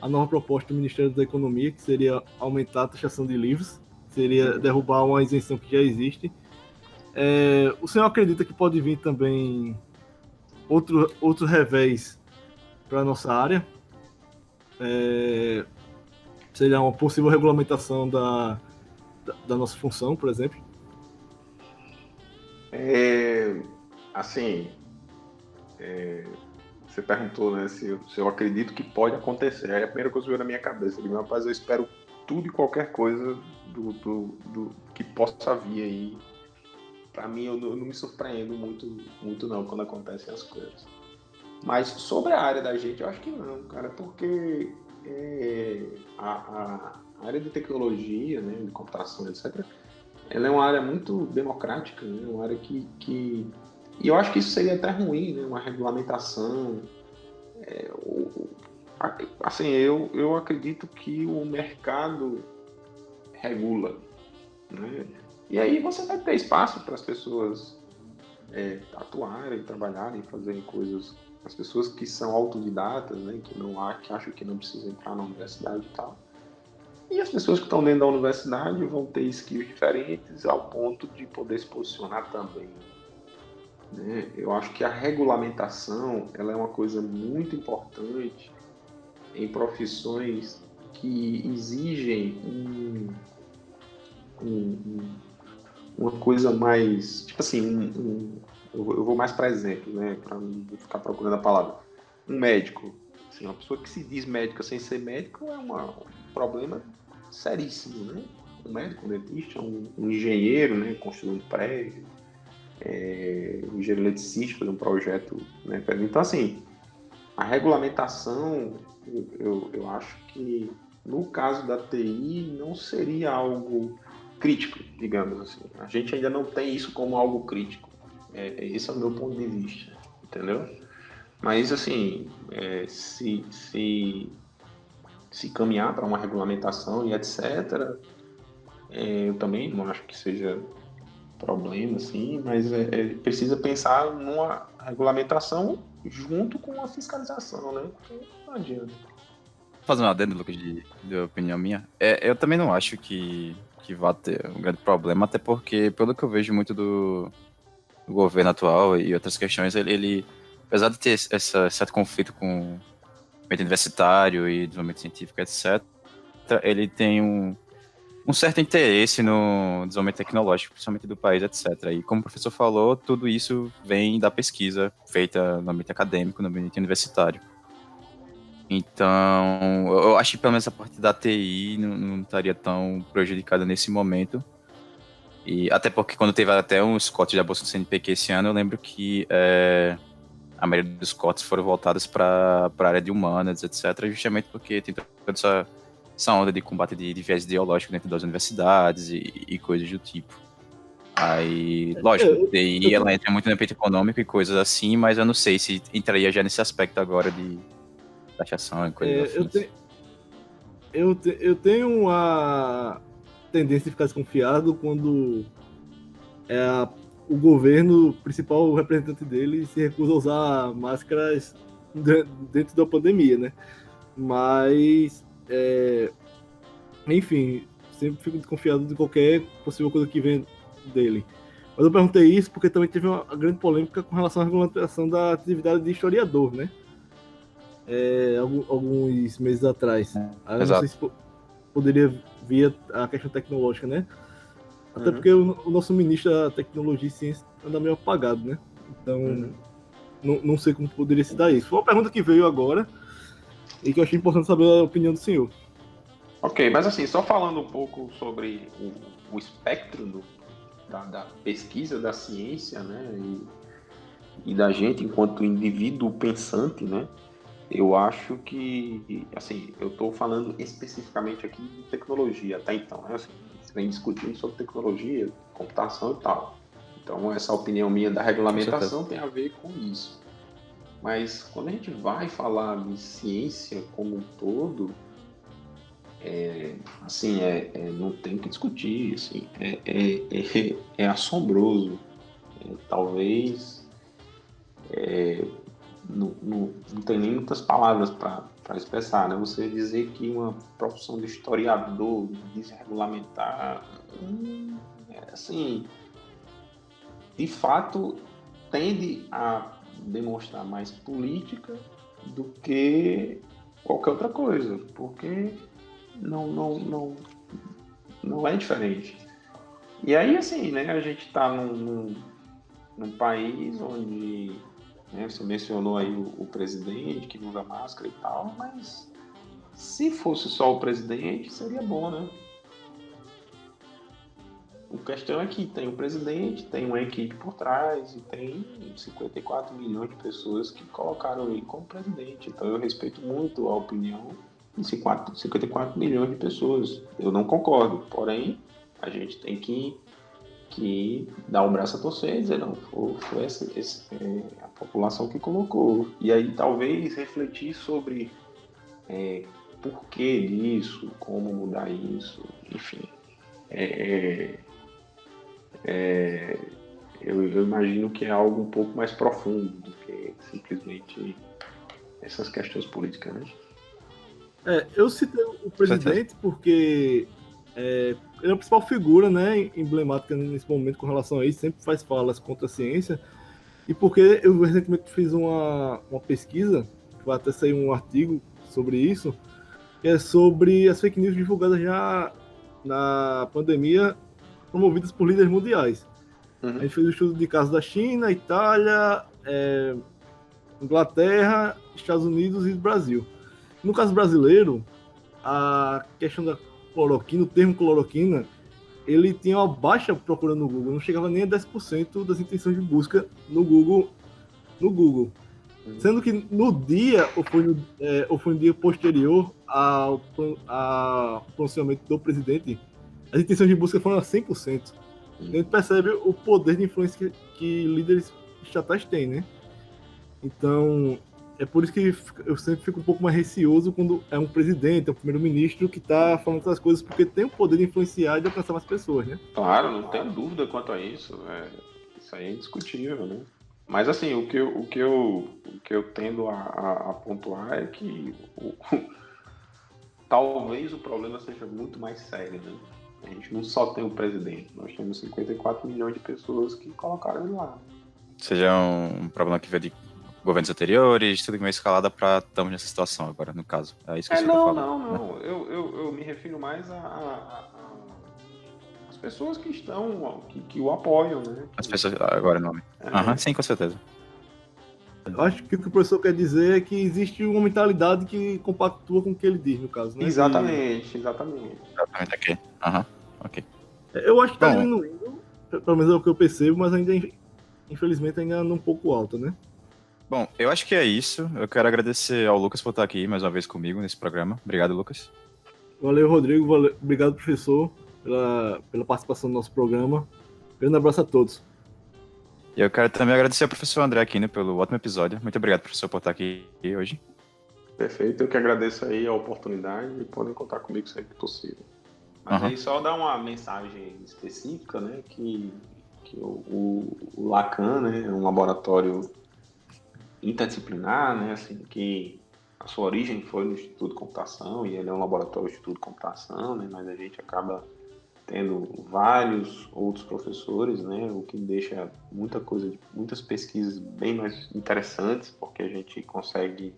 a nova proposta do Ministério da Economia, que seria aumentar a taxação de livros, seria derrubar uma isenção que já existe. O senhor acredita que pode vir também outro revés para a nossa área? Seria uma possível regulamentação da nossa função, por exemplo? Assim, você perguntou, né, se eu acredito que pode acontecer. Aí a primeira coisa que veio na minha cabeça, eu digo, rapaz, eu espero tudo e qualquer coisa do que possa vir aí. Para mim, eu não me surpreendo muito não quando acontecem as coisas. Mas sobre a área da gente, eu acho que não, cara, porque a área de tecnologia, né, de computação, etc., ela é uma área muito democrática, né, uma área que e eu acho que isso seria até ruim, né, uma regulamentação. Assim, eu acredito que o mercado regula, né? E aí você vai ter espaço para as pessoas atuarem, trabalharem, fazerem coisas. As pessoas que são autodidatas, né, que acham que não precisam entrar na universidade e tal. E as pessoas que estão dentro da universidade vão ter skills diferentes ao ponto de poder se posicionar também, né? Eu acho que a regulamentação ela é uma coisa muito importante em profissões que exigem uma coisa mais, tipo assim, eu vou mais para exemplo, né, para não ficar procurando a palavra. Um médico, assim, uma pessoa que se diz médica sem ser médico é um problema seríssimo, né? Um médico, um dentista, um engenheiro, né, construir um prédio, um engenheiro eletricista, fazer um projeto, né? Então, assim, a regulamentação, eu acho que no caso da TI não seria algo crítico, digamos assim. A gente ainda não tem isso como algo crítico. Esse é o meu ponto de vista, entendeu? Mas, assim, se caminhar para uma regulamentação e etc., eu também não acho que seja problema, assim, mas precisa pensar numa regulamentação junto com a fiscalização, né? Porque não adianta. Vou fazer um adendo, Lucas, de opinião minha. Eu também não acho que vá ter um grande problema, até porque, pelo que eu vejo muito do governo atual e outras questões, ele apesar de ter esse certo conflito com o movimento universitário e desenvolvimento científico, etc., ele tem um certo interesse no desenvolvimento tecnológico, principalmente do país, etc. E como o professor falou, tudo isso vem da pesquisa feita no ambiente acadêmico, no ambiente universitário. Então, eu acho que pelo menos a parte da TI não estaria tão prejudicada nesse momento. E até porque quando teve até uns cortes da Bolsa do CNPq esse ano, eu lembro que a maioria dos cortes foram voltados para a área de humanas, etc., justamente porque tem toda essa onda de combate de viés ideológico dentro das universidades e coisas do tipo. Aí, lógico, TI ela entra muito no ambiente econômico e coisas assim, mas eu não sei se entraria já nesse aspecto agora de taxação e coisas assim. Eu tenho uma tendência de ficar desconfiado quando o governo, o principal representante dele, se recusa a usar máscaras dentro da pandemia, né? Mas, enfim, sempre fico desconfiado de qualquer possível coisa que vem dele. Mas eu perguntei isso porque também teve uma grande polêmica com relação à regulamentação da atividade de historiador, né? Alguns meses atrás. Eu não sei se poderia vir a questão tecnológica, né? Até porque o nosso ministro da Tecnologia e Ciência anda meio apagado, né? Então, não sei como poderia se dar isso. Foi uma pergunta que veio agora e que eu achei importante saber a opinião do senhor. Ok, mas assim, só falando um pouco sobre o espectro da pesquisa da ciência, né? E da gente enquanto indivíduo pensante, né? Eu acho que, assim, eu estou falando especificamente aqui de tecnologia até então, né? Assim, você vem discutindo sobre tecnologia, computação e tal. Então, essa opinião minha da regulamentação tem a ver com isso. Mas quando a gente vai falar de ciência como um todo, não tem que discutir, assim, é assombroso. Talvez não tem nem muitas palavras para expressar, né? Você dizer que uma profissão de historiador desregulamentar, assim, de fato, tende a demonstrar mais política do que qualquer outra coisa, porque não é diferente. E aí, assim, né? A gente está num país onde, né, você mencionou aí o presidente que usa máscara e tal, mas se fosse só o presidente, seria bom, né? A questão é que tem o presidente, tem uma equipe por trás e tem 54 milhões de pessoas que colocaram ele como presidente. Então eu respeito muito a opinião de 54 milhões de pessoas. Eu não concordo, porém a gente tem que dar o braço a torcer e dizer, não, foi a população que colocou. E aí talvez refletir sobre por que disso, como mudar isso, enfim. Eu imagino que é algo um pouco mais profundo do que simplesmente essas questões políticas, né? Eu citei o presidente porque ele é a principal figura, né, emblemática nesse momento com relação a isso, sempre faz falas contra a ciência, e porque eu recentemente fiz uma pesquisa, vai até sair um artigo sobre isso, que é sobre as fake news divulgadas já na pandemia, promovidas por líderes mundiais. A gente fez um estudo de casos da China, Itália, Inglaterra, Estados Unidos e Brasil. No caso brasileiro, a questão da cloroquina, o termo cloroquina, ele tinha uma baixa procura no Google, não chegava nem a 10% das intenções de busca no Google. Sendo que no dia, ou foi no dia posterior ao pronunciamento do presidente, as intenções de busca foram a 100%. A gente percebe o poder de influência que líderes estatais têm, né? Então, é por isso que eu sempre fico um pouco mais receoso quando é um presidente, é um primeiro-ministro que está falando essas coisas, porque tem o poder de influenciar e de alcançar mais pessoas, né? Claro, não tenho dúvida quanto a isso. Isso aí é indiscutível, né? Mas assim, o que eu tendo a pontuar é que talvez o problema seja muito mais sério, né? A gente não só tem o presidente, nós temos 54 milhões de pessoas que colocaram ele lá. Seja um problema que veio de governos anteriores, tudo que vem escalada para estamos nessa situação agora, no caso. É isso que você está Não, falando. não. Eu me refiro mais as pessoas que estão, que o apoiam, né? As pessoas, agora o nome. Sim, com certeza. Eu acho que o que o professor quer dizer é que existe uma mentalidade que compactua com o que ele diz, no caso, né? Exatamente. Exatamente aqui. Ok. Eu acho que está Bom, diminuindo, pelo menos é o que eu percebo, mas ainda, infelizmente, ainda anda um pouco alta, né? Bom, eu acho que é isso. Eu quero agradecer ao Lucas por estar aqui mais uma vez comigo nesse programa. Obrigado, Lucas. Valeu, Rodrigo. Obrigado, professor, pela participação no nosso programa. Grande abraço a todos. E eu quero também agradecer ao professor André Aquino pelo ótimo episódio. Muito obrigado, professor, por estar aqui hoje. Perfeito, eu que agradeço aí a oportunidade e podem contar comigo sempre que possível. Mas aí só dar uma mensagem específica, né, que o Lacan, né, é um laboratório interdisciplinar, né, assim, que a sua origem foi no Instituto de Computação e ele é um laboratório de Instituto de Computação, né, mas a gente acaba tendo vários outros professores, né, o que deixa muitas pesquisas bem mais interessantes, porque a gente consegue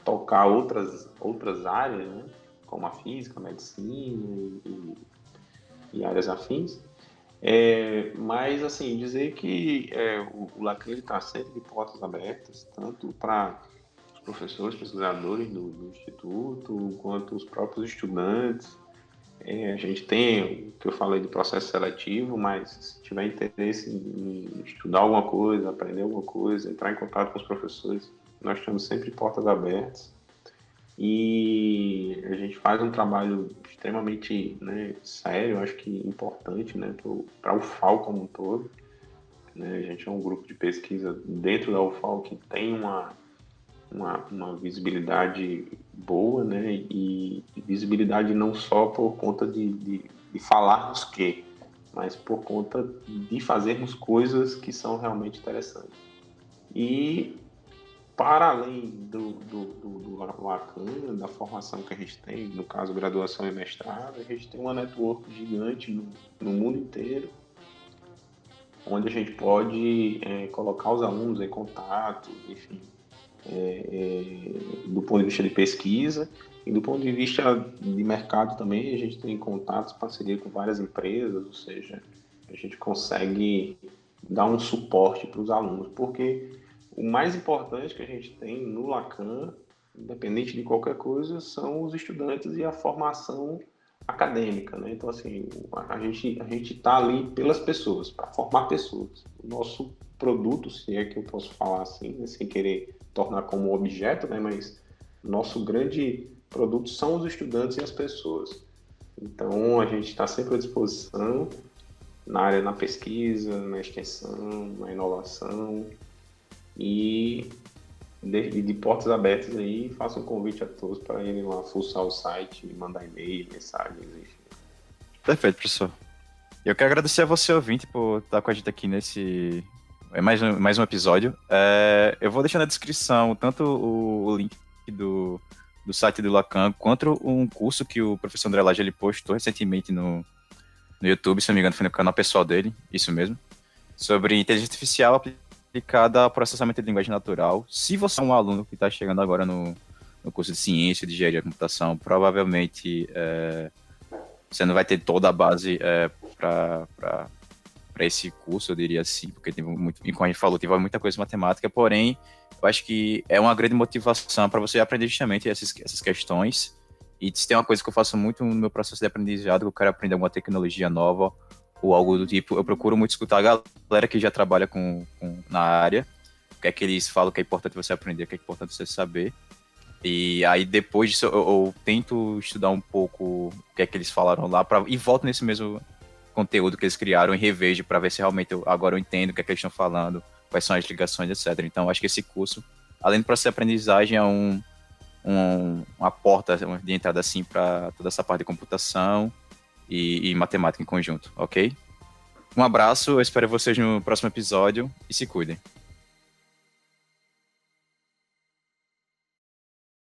tocar outras áreas, né, como a física, a medicina e áreas afins. Mas, assim, dizer que o Lacan está sempre de portas abertas, tanto para os professores, pesquisadores do Instituto, quanto os próprios estudantes. A gente tem o que eu falei de processo seletivo, mas se tiver interesse em estudar alguma coisa, aprender alguma coisa, entrar em contato com os professores, nós estamos sempre de portas abertas. E a gente faz um trabalho extremamente, né, sério, acho que importante, né, para a UFAL como um todo. Né? A gente é um grupo de pesquisa dentro da UFAL que tem uma visibilidade boa, né, e visibilidade não só por conta de falarmos que, mas por conta de fazermos coisas que são realmente interessantes. E para além do Lacan, da formação que a gente tem, no caso graduação e mestrado, a gente tem uma network gigante no mundo inteiro, onde a gente pode colocar os alunos em contato, enfim, do ponto de vista de pesquisa e do ponto de vista de mercado também. A gente tem contatos, parceria com várias empresas, ou seja, a gente consegue dar um suporte para os alunos, porque o mais importante que a gente tem no Lacan, independente de qualquer coisa, são os estudantes e a formação acadêmica, né? Então, assim, a gente está ali pelas pessoas, para formar pessoas. O nosso produto, se é que eu posso falar assim, né, sem querer tornar como objeto, né? Mas nosso grande produto são os estudantes e as pessoas. Então, a gente está sempre à disposição na pesquisa, na extensão, na inovação, e de portas abertas aí, faço um convite a todos para irem lá fuçar o site, mandar e-mail, mensagens, enfim. Perfeito, professor. Eu quero agradecer a você, ouvinte, por estar com a gente aqui nesse mais um episódio. Eu vou deixar na descrição tanto o link do site do Lacan, quanto um curso que o professor André Lage ele postou recentemente no YouTube, se não me engano, foi no canal pessoal dele, isso mesmo, sobre inteligência artificial aplicada ao processamento de linguagem natural. Se você é um aluno que está chegando agora no curso de ciência, de engenharia de computação, provavelmente você não vai ter toda a base para esse curso, eu diria assim, porque tem muito, como a gente falou, tem muita coisa de matemática, porém, eu acho que é uma grande motivação para você aprender justamente essas questões. E se tem uma coisa que eu faço muito no meu processo de aprendizado, eu quero aprender alguma tecnologia nova ou algo do tipo, eu procuro muito escutar a galera que já trabalha na área, o que é que eles falam que é importante você aprender, o que é importante você saber. E aí depois disso eu tento estudar um pouco o que é que eles falaram lá e volto nesse mesmo conteúdo que eles criaram em revejo para ver se realmente agora eu entendo o que é que eles estão falando, quais são as ligações, etc. Então acho que esse curso, além do processo de aprendizagem, é uma porta de entrada assim para toda essa parte de computação e matemática em conjunto, ok? Um abraço, eu espero vocês no próximo episódio e se cuidem.